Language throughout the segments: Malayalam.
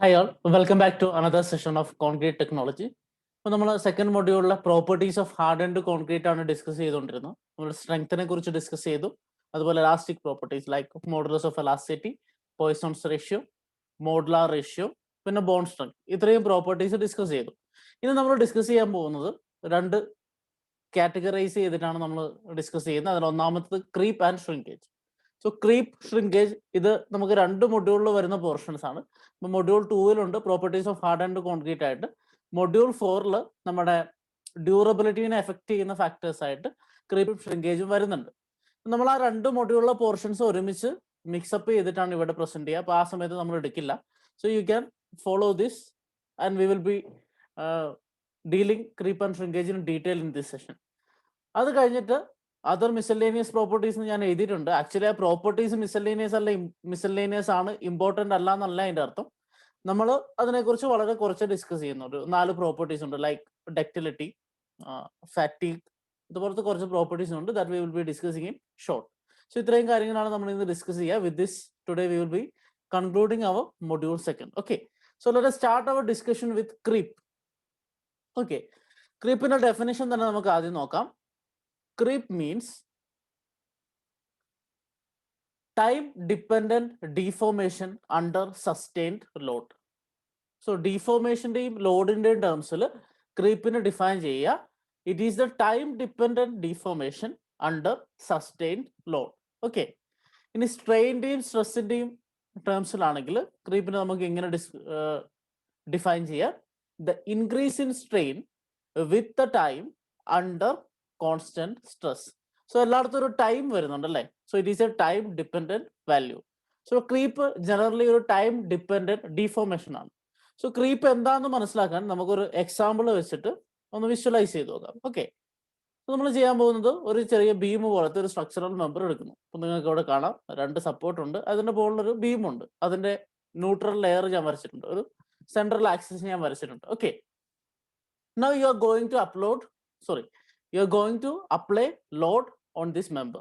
Hi all, welcome back to another session of concrete technology. ഇപ്പോൾ നമ്മൾ സെക്കൻഡ് മൊഡ്യൂളിലെ properties of hard and concrete ആണ് ഡിസ്കസ് ചെയ്തുകൊണ്ടിരുന്നത്. നമ്മൾ സ്ട്രെങ്ത്തിനെ കുറിച്ച് ഡിസ്കസ് ചെയ്തു, അതുപോലെ elastic properties like modulus of elasticity, Poisson's ratio, modular ratio, പിന്നെ ബോണ്ട് സ്ട്രെങ്ത്, ഇത്രയും പ്രോപ്പർട്ടീസ് ഡിസ്കസ് ചെയ്തു. ഇനി നമ്മൾ ഡിസ്കസ് ചെയ്യാൻ പോകുന്നത് രണ്ട് കാറ്റഗറൈസ് ചെയ്തിട്ടാണ് നമ്മൾ ഡിസ്കസ് ചെയ്യുന്നത്. അതിൽ ഒന്നാമത്തത് creep and shrinkage. So creep shrinkage ഇത് നമുക്ക് രണ്ട് മൊഡ്യൂളിൽ വരുന്ന പോർഷൻസ് ആണ്. ഇപ്പോൾ മൊഡ്യൂൾ 2-ലുണ്ട് properties of hard and concrete ആയിട്ട്, മൊഡ്യൂൾ 4-ൽ നമ്മുടെ ഡ്യൂറബിലിറ്റിനെ എഫക്ട് ചെയ്യുന്ന ഫാക്ടേഴ്സ് ആയിട്ട് ക്രീപ്പ് ഷ്രിങ്കേജും വരുന്നുണ്ട്. നമ്മൾ ആ രണ്ട് മൊഡ്യൂളിലെ പോർഷൻസ് ഒരുമിച്ച് മിക്സപ്പ് ചെയ്തിട്ടാണ് ഇവിടെ പ്രസന്റ് ചെയ്യുക. അപ്പോൾ ആ സമയത്ത് നമ്മൾ എടുക്കില്ല. So you can follow this and we will B dealing creep and shrinkage in detail in this session. അത് കഴിഞ്ഞിട്ട് അതർ മിസലേനിയസ് പ്രോപ്പർട്ടീസ് ഞാൻ എഴുതിയിട്ടുണ്ട്. ആക്ച്വലി ആ പ്രോപ്പർട്ടീസ് മിസലേനിയസ് അല്ല, മിസലേനിയസ് ആണ്, ഇമ്പോർട്ടൻ്റ് അല്ല എന്നല്ല അതിൻ്റെ അർത്ഥം. നമ്മൾ അതിനെക്കുറിച്ച് വളരെ കുറച്ച് ഡിസ്കസ് ചെയ്യുന്നു. ഒരു 4 പ്രോപ്പർട്ടീസ് ഉണ്ട്, ലൈക്ക് ഡക്റ്റിലിറ്റി, ഫാറ്റീഗ്, ഇതുപോലത്തെ കുറച്ച് പ്രോപ്പർട്ടീസ് ഉണ്ട്. That we will be discussing in short. So ഇത്രയും കാര്യങ്ങളാണ് നമ്മൾ ഇന്ന് ഡിസ്കസ് ചെയ്യുക. With this today we will be concluding our module 2. Okay, so let us start our discussion with creep. Okay, ക്രീപ്പിന്റെ ഡെഫിനിഷൻ തന്നെ നമുക്ക് ആദ്യം നോക്കാം. Creep means time dependent deformation under sustained load. So deformationന്റെയും ലോഡിന്റെയും ടേംസിൽ ക്രീപ്പിനെ ഡിഫൈൻ ചെയ്യുക. It is the time dependent deformation under sustained load. Okay, ഇനി സ്ട്രെയിൻ്റെയും സ്ട്രെസ്സിന്റെയും ടേംസിലാണെങ്കിൽ ക്രീപ്പിനെ നമുക്ക് ഇങ്ങനെ ഡിഫൈൻ ചെയ്യാം. The increase in strain with the time under constant stress. So എല്ലായിടത്തും ഒരു ടൈം വരുന്നുണ്ട് അല്ലേ. So it is a time dependent value. So creep generally ഒരു ടൈം ഡിപ്പെൻഡന്റ് ഡിഫോർമേഷൻ ആണ്. സോ ക്രീപ്പ് എന്താണെന്ന് മനസ്സിലാക്കാൻ നമുക്കൊരു എക്സാമ്പിൾ വെച്ചിട്ട് ഒന്ന് വിഷ്വലൈസ് ചെയ്ത് നോക്കാം. ഓക്കെ, നമ്മൾ ചെയ്യാൻ പോകുന്നത് ഒരു ചെറിയ ബീം പോലത്തെ ഒരു സ്ട്രക്ചറൽ മെമ്പർ എടുക്കുന്നു. അപ്പോൾ നിങ്ങൾക്ക് ഇവിടെ കാണാം 2 സപ്പോർട്ട് ഉണ്ട്, അതിന്റെ മുകളിലൊരു ബീം ഉണ്ട്, അതിന്റെ ന്യൂട്രൽ ലെയർ ഞാൻ വരച്ചിട്ടുണ്ട്, ഒരു സെൻട്രൽ ആക്സിസ് ഞാൻ വരച്ചിട്ടുണ്ട്. Okay, now you are going to you are going to apply load on this member.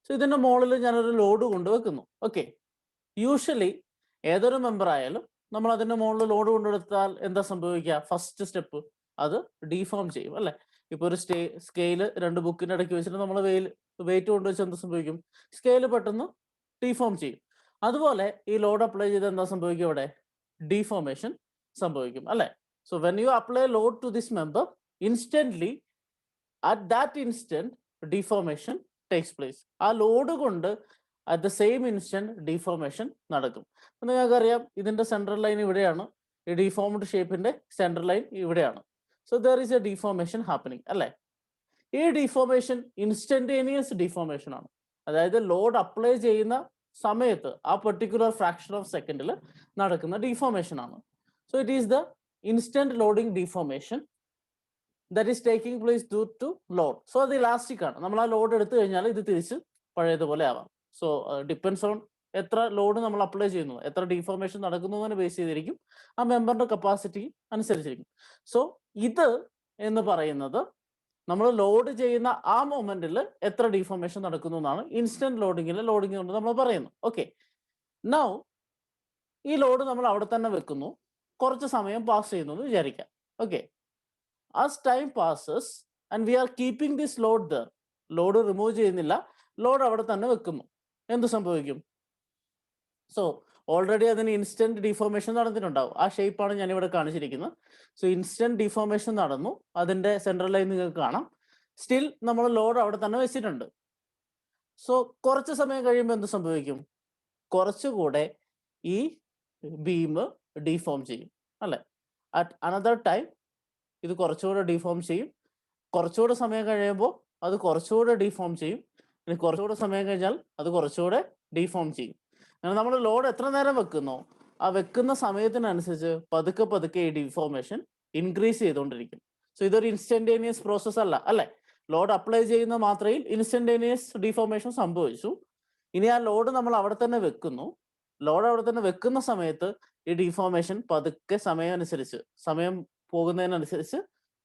So ഇതിന്റെ മുകളിൽ ഞാനൊരു ലോഡ് കൊണ്ടുവെക്കുന്നു. ഓക്കെ, യൂഷ്വലി ഏതൊരു മെമ്പർ ആയാലും നമ്മൾ അതിന്റെ മുകളിൽ ലോഡ് കൊണ്ടുവെടുത്താൽ എന്താ സംഭവിക്കുക? ഫസ്റ്റ് സ്റ്റെപ്പ് അത് ഡീഫോം ചെയ്യും അല്ലെ. ഇപ്പൊ ഒരു സ്കെയില് 2 ബുക്കിന്റെ ഇടയ്ക്ക് വെച്ചിട്ട് നമ്മൾ വെയിറ്റ് കൊണ്ടുവച്ച് എന്ത് സംഭവിക്കും? സ്കെയില് പെട്ടെന്ന് ഡീഫോം ചെയ്യും. അതുപോലെ ഈ ലോഡ് അപ്ലൈ ചെയ്ത് എന്താ സംഭവിക്കും? ഇവിടെ ഡീഫോമേഷൻ സംഭവിക്കും അല്ലെ. So when you apply load to this member, instantly at that instant deformation takes place. ആ ലോഡ് കൊണ്ട് at the same instant deformation നടക്കും. നിങ്ങൾക്കറിയാം ഇതിന്റെ സെൻട്രൽ ലൈൻ ഇവിടെയാണ്, ഈ ഡിഫോംഡ് ഷേപ്പിന്റെ സെൻട്രൽ ലൈൻ ഇവിടെയാണ്. So there is A deformation happening അല്ലേ. ഈ ഡിഫോമേഷൻ ഇൻസ്റ്റന്റേനിയസ് ഡിഫോമേഷൻ ആണ്. അതായത് ലോഡ് അപ്ലൈ ചെയ്യുന്ന സമയത്ത് ആ പെർട്ടിക്കുലർ ഫ്രാക്ഷൻ ഓഫ് സെക്കൻഡിൽ നടക്കുന്ന ഡിഫോമേഷൻ ആണ്. So it is the instant loading deformation that is taking place due to load. So അത് ഇലാസ്റ്റിക് ആണ്. നമ്മൾ ആ ലോഡ് എടുത്തു കഴിഞ്ഞാൽ ഇത് തിരിച്ച് പഴയതുപോലെ ആവാം. സോ ഡിപ്പെൻസ് ഓൺ എത്ര ലോഡ് നമ്മൾ അപ്ലൈ ചെയ്യുന്നു, എത്ര ഡിഫോർമേഷൻ നടക്കുന്നതിനെ ബേസ് ചെയ്തിരിക്കും, ആ മെമ്പറിന്റെ കപ്പാസിറ്റി അനുസരിച്ചിരിക്കും. സോ ഇത് എന്ന് പറയുന്നത് നമ്മൾ ലോഡ് ചെയ്യുന്ന ആ മൊമെന്റിൽ എത്ര ഡിഫോർമേഷൻ നടക്കുന്നു എന്നാണ് ഇൻസ്റ്റന്റ് ലോഡിങ് കൊണ്ട് നമ്മൾ പറയുന്നു. ഓക്കെ, നൗ ഈ ലോഡ് നമ്മൾ അവിടെ തന്നെ വെക്കുന്നു, കുറച്ച് സമയം പാസ് ചെയ്യുന്നു എന്ന് വിചാരിക്കാം. Okay, as time passes and we are keeping this load there, load remove ചെയ്യുന്നില്ല, ലോഡ് അവിടെ തന്നെ വെക്കുന്നു, എന്ത് സംഭവിക്കും? സോ ഓൾറെഡി അതിന് ഇൻസ്റ്റന്റ് ഡിഫോർമേഷൻ നടന്നിട്ടുണ്ടാവും. ആ ഷേപ്പാണ് ഞാൻ ഇവിടെ കാണിച്ചിരിക്കുന്നത്. സോ ഇൻസ്റ്റന്റ് ഡിഫോർമേഷൻ നടന്നു, അതിന്റെ സെൻട്രൽ ലൈൻ നിങ്ങൾക്ക് കാണാം. സ്റ്റിൽ നമ്മൾ ലോഡ് അവിടെ തന്നെ വെച്ചിട്ടുണ്ട്. സോ കുറച്ച് സമയം കഴിയുമ്പോൾ എന്ത് സംഭവിക്കും? കുറച്ചുകൂടെ ഈ ബീം ഡിഫോം ചെയ്യും അല്ലെ. അറ്റ് അനദർ ടൈം ഇത് കുറച്ചുകൂടെ ഡിഫോം ചെയ്യും. കുറച്ചുകൂടെ സമയം കഴിയുമ്പോൾ അത് കുറച്ചുകൂടെ ഡിഫോം ചെയ്യും. ഇനി കുറച്ചുകൂടെ സമയം കഴിഞ്ഞാൽ അത് കുറച്ചുകൂടെ ഡിഫോം ചെയ്യും. അങ്ങനെ നമ്മൾ ലോഡ് എത്ര നേരം വെക്കുന്നോ ആ വെക്കുന്ന സമയത്തിനനുസരിച്ച് പതുക്കെ ഈ ഡിഫോർമേഷൻ ഇൻക്രീസ് ചെയ്തുകൊണ്ടിരിക്കും. സോ ഇതൊരു ഇൻസ്റ്റന്റേനിയസ് പ്രോസസ് അല്ല അല്ലെ. ലോഡ് അപ്ലൈ ചെയ്യുന്ന മാത്രയിൽ ഇൻസ്റ്റന്റേനിയസ് ഡിഫോർമേഷൻ സംഭവിച്ചു. ഇനി ആ ലോഡ് നമ്മൾ അവിടെ തന്നെ വെക്കുന്നു. ലോഡ് അവിടെ തന്നെ വെക്കുന്ന സമയത്ത് ഈ ഡിഫോർമേഷൻ പതുക്കെ സമയം പോകുന്നതിനനുസരിച്ച്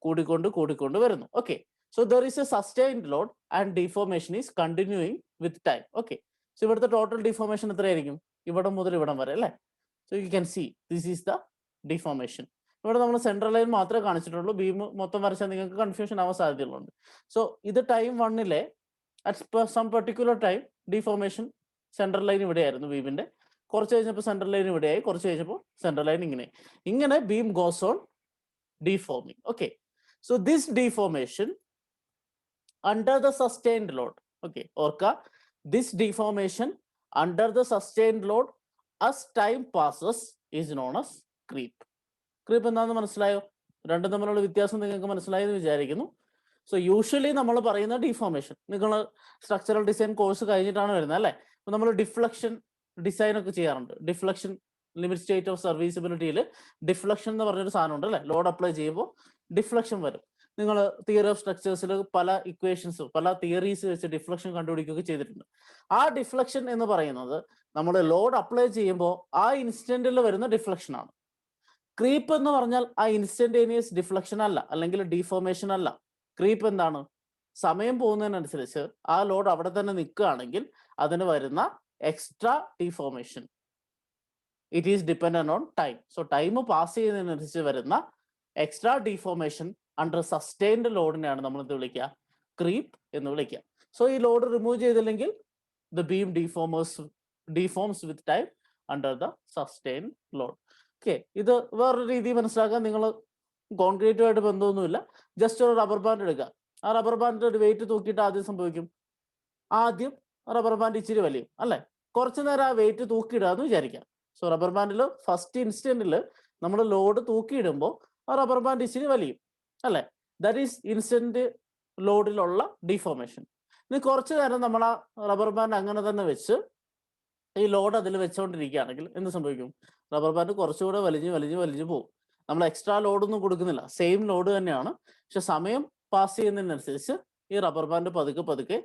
കൂടിക്കൊണ്ട് വരുന്നു. Okay, so there is A sustained load and deformation is continuing with time. Okay, so ഇവിടുത്തെ ടോട്ടൽ ഡിഫോർമേഷൻ എത്രയായിരിക്കും? ഇവിടം മുതൽ ഇവിടം വരെ അല്ലേ. So you can see this is the deformation. ഇവിടെ നമ്മൾ സെൻട്രൽ ലൈൻ മാത്രമേ കാണിച്ചിട്ടുള്ളൂ, ബീം മൊത്തം വരച്ചാൽ നിങ്ങൾക്ക് കൺഫ്യൂഷൻ ആവാൻ സാധ്യതയുള്ളതുണ്ട്. സോ ഇത് time 1 at some particular time deformation central line ഇവിടെയായിരുന്നു ബീമിന്റെ. കുറച്ച് കഴിഞ്ഞപ്പോൾ സെൻട്രൽ ലൈൻ ഇവിടെയായി, കുറച്ച് കഴിഞ്ഞപ്പോൾ സെൻട്രൽ ലൈൻ ഇങ്ങനെ beam goes on deforming. Okay, so this deformation under the sustained load, okay, orca, this deformation under the sustained load as time passes is known as creep. Creep എന്താണെന്ന് മനസ്സിലായോ? രണ്ടും തമ്മിലുള്ള വ്യത്യാസം നിങ്ങൾക്ക് മനസ്സിലായെന്ന് വിചാരിക്കുന്നു. സോ യൂഷ്വലി നമ്മൾ പറയുന്ന ഡിഫോർമേഷൻ, നിങ്ങൾ സ്ട്രക്ചറൽ ഡിസൈൻ കോഴ്സ് കഴിഞ്ഞിട്ടാണ് വരുന്നത് അല്ലേ? അപ്പോൾ നമ്മൾ ഡിഫ്ലക്ഷൻ ഡിസൈൻ ഒക്കെ ചെയ്യാറുണ്ട്. ഡിഫ്ലക്ഷൻ ലിമിറ്റ് സ്റ്റേറ്റ് ഓഫ് സർവീസിബിലിറ്റിയിൽ ഡിഫ്ലക്ഷൻ എന്ന് പറഞ്ഞൊരു സാധനം ഉണ്ട് അല്ലേ? ലോഡ് അപ്ലൈ ചെയ്യുമ്പോൾ ഡിഫ്ലക്ഷൻ വരും. നിങ്ങൾ തിയറി ഓഫ് സ്ട്രക്ചേഴ്സിൽ പല ഇക്വേഷൻസ്, പല തിയറീസ് വെച്ച് ഡിഫ്ലക്ഷൻ കണ്ടുപിടിക്കുകയൊക്കെ ചെയ്തിട്ടുണ്ട്. ആ ഡിഫ്ലക്ഷൻ എന്ന് പറയുന്നത് നമ്മൾ ലോഡ് അപ്ലൈ ചെയ്യുമ്പോൾ ആ ഇൻസ്റ്റന്റിൽ വരുന്ന ഡിഫ്ലക്ഷൻ ആണ്. ക്രീപ്പ് എന്ന് പറഞ്ഞാൽ ആ ഇൻസ്റ്റന്റേനിയസ് ഡിഫ്ലക്ഷൻ അല്ല, അല്ലെങ്കിൽ ഡിഫോർമേഷൻ അല്ല. ക്രീപ്പ് എന്താണ്? സമയം പോകുന്നതിനനുസരിച്ച് ആ ലോഡ് അവിടെ തന്നെ നിൽക്കുകയാണെങ്കിൽ അതിന് വരുന്ന extra deformation. It is dependent on time. So time pass ചെയ്യുന്നതിനനുസരിച്ച് വരുന്ന എക്സ്ട്രാ ഡിഫോർമേഷൻ അണ്ടർ സസ്റ്റൈൻഡ് ലോഡിനെയാണ് നമ്മൾ എന്ത് വിളിക്കുക? ക്രീപ്പ് എന്ന് വിളിക്കുക. സോ ഈ ലോഡ് റിമൂവ് ചെയ്തില്ലെങ്കിൽ the beam deforms with time under the sustained load. Okay, ഇത് വേറൊരു രീതി മനസ്സിലാക്കാൻ, നിങ്ങൾ കോൺക്രീറ്റുമായിട്ട് ബന്ധമൊന്നുമില്ല, ജസ്റ്റ് ഒരു റബ്ബർ ബാൻഡ് എടുക്കുക. ആ റബ്ബർ ബാൻഡിന്റെ ഒരു വെയിറ്റ് തൂക്കിയിട്ട് ആദ്യം സംഭവിക്കും, ആദ്യം റബ്ബർ ബാൻഡ് ഇച്ചിരി വലിയും അല്ലേ? കുറച്ചു നേരം ആ വെയിറ്റ് തൂക്കിയിടുക എന്ന് വിചാരിക്കാം. സോ റബ്ബർ ബാൻഡിൽ ഫസ്റ്റ് ഇൻസ്റ്റന്റിൽ നമ്മൾ ലോഡ് തൂക്കിയിടുമ്പോൾ ആ റബ്ബർ ബാൻഡ് ഇച്ചിരി വലിയും അല്ലേ? ദാറ്റ് ഈസ് ഇൻസ്റ്റന്റ് ലോഡിലുള്ള ഡിഫോർമേഷൻ. ഇനി കുറച്ചു നേരം നമ്മൾ ആ റബ്ബർ ബാൻഡ് അങ്ങനെ തന്നെ വെച്ച് ഈ ലോഡ് അതിൽ വെച്ചുകൊണ്ടിരിക്കുകയാണെങ്കിൽ എന്ത് സംഭവിക്കും? റബ്ബർ ബാൻഡ് കുറച്ചുകൂടെ വലിഞ്ഞ് പോകും. നമ്മൾ എക്സ്ട്രാ ലോഡൊന്നും കൊടുക്കുന്നില്ല, സെയിം ലോഡ് തന്നെയാണ്, പക്ഷെ സമയം പാസ് ചെയ്യുന്നതിനനുസരിച്ച് ഈ റബ്ബർ ബാൻഡ് പതുക്കെ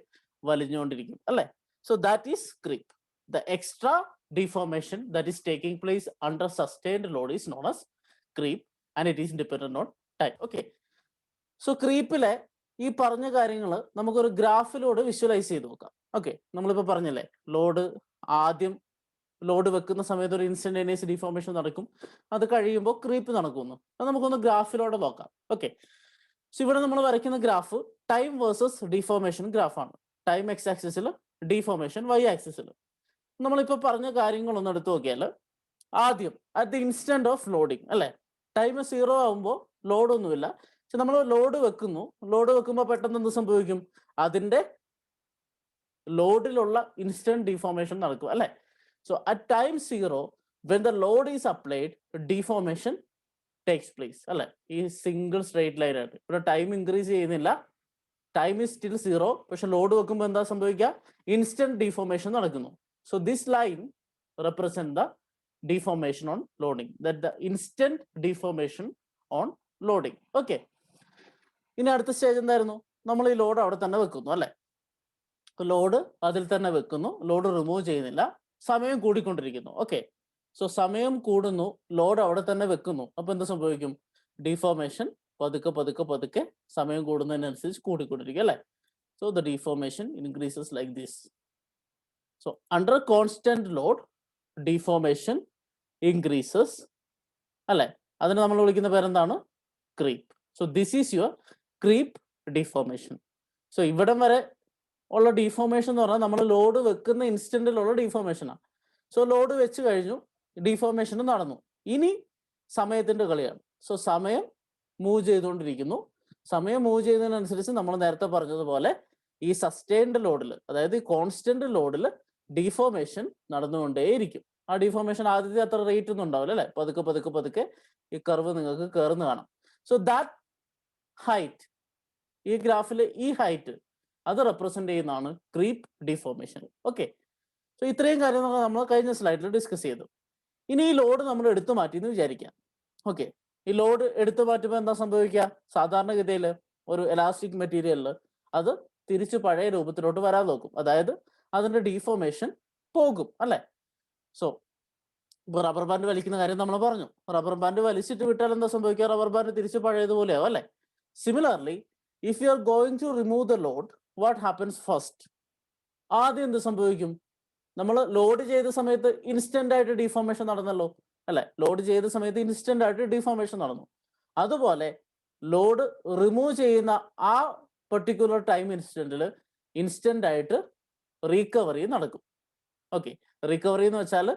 വലിഞ്ഞുകൊണ്ടിരിക്കും അല്ലേ? So that is creep. The extra deformation that is taking place under sustained load is known as creep and it is dependent on time. Okay, so ക്രീപ്പിലെ ഈ പറഞ്ഞ കാര്യങ്ങൾ നമുക്കൊരു ഗ്രാഫിലൂടെ വിഷ്വലൈസ് ചെയ്ത് നോക്കാം. ഓക്കെ, നമ്മളിപ്പോൾ പറഞ്ഞല്ലേ, ആദ്യം ലോഡ് വെക്കുന്ന സമയത്ത് ഒരു ഇൻസ്റ്റന്റേനിയസ് ഡിഫോർമേഷൻ നടക്കും, അത് കഴിയുമ്പോൾ ക്രീപ്പ് നടക്കുന്നു. അത് നമുക്കൊന്ന് ഗ്രാഫിലൂടെ നോക്കാം. ഓക്കെ, സോ ഇവിടെ നമ്മൾ വരയ്ക്കുന്ന ഗ്രാഫ് ടൈം വേഴ്സസ് ഡിഫോർമേഷൻ ഗ്രാഫാണ്. ടൈം എക്സ് ആക്സിസിൽ, ഡിഫോർമേഷൻ വൈ ആക്സിസിൽ. നമ്മളിപ്പോൾ പറഞ്ഞ കാര്യങ്ങളൊന്നും എടുത്തു നോക്കിയാൽ, ആദ്യം at the instant of loading അല്ലേ, ടൈം 0 ആകുമ്പോൾ ലോഡൊന്നുമില്ല, പക്ഷെ നമ്മൾ ലോഡ് വെക്കുമ്പോൾ പെട്ടെന്ന് എന്ത് സംഭവിക്കും? അതിൻ്റെ ലോഡിലുള്ള ഇൻസ്റ്റന്റ് ഡിഫോർമേഷൻ നടക്കും അല്ലേ? So at time 0 when the Lord is applied deformation takes place അല്ലേ? ഈ സിംഗിൾ സ്ട്രേറ്റ് ലൈൻ ആയിട്ട് ഇവിടെ ടൈം ഇൻക്രീസ് ചെയ്യുന്നില്ല, ടൈം ഈസ് സ്റ്റിൽ 0, പക്ഷെ ലോഡ് വെക്കുമ്പോൾ എന്താ സംഭവിക്കുക? ഇൻസ്റ്റന്റ് ഡിഫോർമേഷൻ നടക്കുന്നു. So this line represents the deformation on loading, that the instant deformation on loading. Okay, ഇനി അടുത്ത സ്റ്റേജ് എന്തായിരുന്നു? നമ്മൾ ഈ ലോഡ് അവിടെ തന്നെ വെക്കുന്നു അല്ലേ? ലോഡ് അതിൽ തന്നെ വെക്കുന്നു, ലോഡ് റിമൂവ് ചെയ്യുന്നില്ല, സമയം കൂടിക്കൊണ്ടിരിക്കുന്നു. ഓക്കെ, സോ സമയം കൂടുന്നു, ലോഡ് അവിടെ തന്നെ വെക്കുന്നു, അപ്പൊ എന്ത് സംഭവിക്കും? ഡിഫോർമേഷൻ പതുക്കെ സമയം കൂടുന്നതിനനുസരിച്ച് കൂടിക്കൊണ്ടിരിക്കും അല്ലേ? So the deformation increases like this. So under constant load deformation increases അല്ലേ? അതിന് നമ്മൾ വിളിക്കുന്ന പേരെന്താണ്? Creep. So this is your creep deformation. So ഇവിടം വരെ ഉള്ള ഡിഫോർമേഷൻ എന്ന് പറഞ്ഞാൽ നമ്മൾ ലോഡ് വെക്കുന്ന ഇൻസ്റ്റന്റിലുള്ള ഡിഫോർമേഷനാണ്. സോ ലോഡ് വെച്ച് കഴിഞ്ഞു, ഡിഫോർമേഷൻ നടന്നു, ഇനി സമയത്തിന്റെ കളിയാണ്. സോ സമയം മൂവ് ചെയ്തുകൊണ്ടിരിക്കുന്നു. സമയം മൂവ് ചെയ്യുന്നതിനനുസരിച്ച് നമ്മൾ നേരത്തെ പറഞ്ഞതുപോലെ ഈ സസ്റ്റൈൻഡ് ലോഡിൽ, അതായത് ഈ കോൺസ്റ്റന്റ് ലോഡിൽ ഡിഫോർമേഷൻ നടന്നുകൊണ്ടേയിരിക്കും. ആ ഡിഫോർമേഷൻ ആദ്യത്തെ അത്ര റേറ്റ് ഒന്നും ഉണ്ടാവില്ല അല്ലെ? പതുക്കെ ഈ കർവ് നിങ്ങൾക്ക് കയറുന്ന കാണാം. സോ ദാറ്റ് ഹൈറ്റ്, ഈ ഗ്രാഫിലെ ഈ ഹൈറ്റ്, അത് റെപ്രസെന്റ് ചെയ്യുന്നതാണ് ക്രീപ്പ് ഡിഫോർമേഷൻ. ഓക്കെ, സോ ഇത്രയും കാര്യങ്ങൾ നമ്മൾ കഴിഞ്ഞ സ്ലൈഡിൽ ഡിസ്കസ് ചെയ്തു. ഇനി ഈ ലോഡ് നമ്മൾ എടുത്തു മാറ്റി എന്ന് വിചാരിക്കാം. ഓക്കെ, ഈ ലോഡ് എടുത്തു മാറ്റുമ്പോൾ എന്താ സംഭവിക്കുക? സാധാരണഗതിയിൽ ഒരു എലാസ്റ്റിക് മെറ്റീരിയലിൽ അത് തിരിച്ച് പഴയ രൂപത്തിലോട്ട് വരാൻ നോക്കും, അതായത് അതിന്റെ ഡിഫോർമേഷൻ പോകും അല്ലെ? സോ ഇപ്പോൾ റബ്ബർ ബാൻഡ് വലിക്കുന്ന കാര്യം നമ്മൾ പറഞ്ഞു. റബ്ബർ ബാൻഡ് വലിച്ചിട്ട് വിട്ടാൽ എന്താ സംഭവിക്കുക? റബ്ബർ ബാൻഡ് തിരിച്ച് പഴയതുപോലെയാവും അല്ലെ? Similarly if you are going to remove the load, what happens first? ആദ്യം എന്ത് സംഭവിക്കും? നമ്മൾ ലോഡ് ചെയ്ത സമയത്ത് ഇൻസ്റ്റന്റ് ആയിട്ട് ഡിഫോർമേഷൻ നടന്നല്ലോ, അല്ലെ? ലോഡ് ചെയ്ത സമയത്ത് ഇൻസ്റ്റന്റ് ആയിട്ട് ഡിഫോർമേഷൻ നടന്നു. അതുപോലെ ലോഡ് റിമൂവ് ചെയ്യുന്ന ആ പെർട്ടിക്കുലർ ടൈം ഇൻസ്റ്റന്റിൽ ഇൻസ്റ്റന്റ് ആയിട്ട് റീകവറി നടക്കും. ഓക്കെ, റിക്കവറി എന്ന് വെച്ചാൽ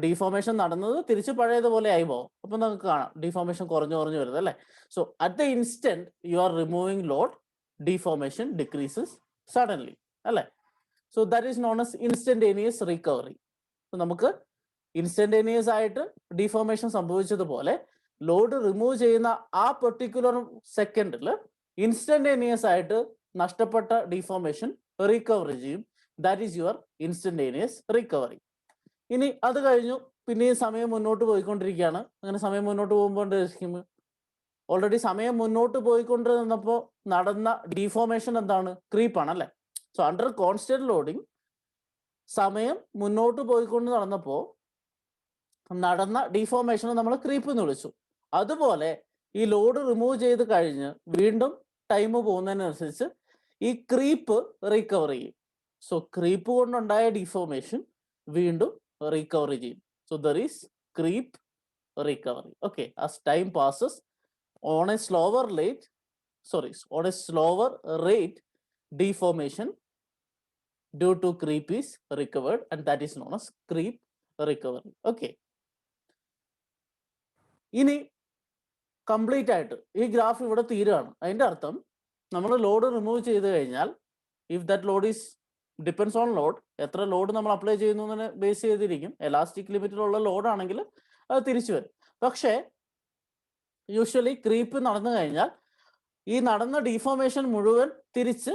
ഡിഫോർമേഷൻ നടന്നത് തിരിച്ച് പഴയതുപോലെ ആയി പോകും. അപ്പൊ നമുക്ക് കാണാം ഡിഫോർമേഷൻ കുറഞ്ഞു വരുന്നത് അല്ലേ? So at the instant you are removing load, deformation decreases suddenly അല്ലേ? So that is known as instantaneous recovery. നമുക്ക് ഇൻസ്റ്റന്റേനിയസ് ആയിട്ട് ഡിഫോർമേഷൻ സംഭവിച്ചതുപോലെ ലോഡ് റിമൂവ് ചെയ്യുന്ന ആ പെർട്ടിക്കുലർ സെക്കൻഡിൽ ഇൻസ്റ്റന്റേനിയസ് ആയിട്ട് നഷ്ടപ്പെട്ട ഡിഫോർമേഷൻ റിക്കവറി ചെയ്യും. That is your instantaneous recovery. ഇനി അത് കഴിഞ്ഞു, പിന്നെയും സമയം മുന്നോട്ട് പോയിക്കൊണ്ടിരിക്കുകയാണ്. അങ്ങനെ സമയം മുന്നോട്ട് പോകുമ്പോൾ ഓൾറെഡി സമയം മുന്നോട്ട് പോയിക്കൊണ്ടിരുന്നപ്പോൾ നടന്ന ഡിഫോർമേഷൻ എന്താണ്? ക്രീപ്പാണ് അല്ലേ? സോ അണ്ടർ കോൺസ്റ്റന്റ് ലോഡിങ് സമയം മുന്നോട്ട് പോയിക്കൊണ്ട് നടന്നപ്പോൾ നടന്ന ഡിഫോർമേഷനെ നമ്മൾ ക്രീപ്പ് എന്ന് വിളിച്ചു. അതുപോലെ ഈ ലോഡ് റിമൂവ് ചെയ്ത് കഴിഞ്ഞ് വീണ്ടും ടൈം പോകുന്നതിനനുസരിച്ച് ഈ ക്രീപ്പ് റിക്കവർ ചെയ്യും. സോ ക്രീപ്പ് കൊണ്ടുണ്ടായ ഡിഫോർമേഷൻ വീണ്ടും റിക്കവറി ചെയ്യും. So there is creep recovery. Okay, as time passes on a slower rate deformation due to creep is recovered, and that is known as creep recovery. Okay, ഇനി കംപ്ലീറ്റ് ആയിട്ട് ഈ ഗ്രാഫ് ഇവിടെ തീരുകയാണ്. അതിന്റെ അർത്ഥം നമ്മൾ ലോഡ് റിമൂവ് ചെയ്ത് കഴിഞ്ഞാൽ if that Lord is depends on load, എത്ര ലോഡ് നമ്മൾ അപ്ലൈ ചെയ്യുന്നതിനെ ബേസ് ചെയ്തിരിക്കും. എലാസ്റ്റിക് ലിമിറ്റിലുള്ള ലോഡ് ആണെങ്കിൽ അത് തിരിച്ചു വരും. പക്ഷേ യൂഷ്വലി ക്രീപ്പ് നടന്നു കഴിഞ്ഞാൽ ഈ നടന്ന ഡിഫോർമേഷൻ മുഴുവൻ തിരിച്ച്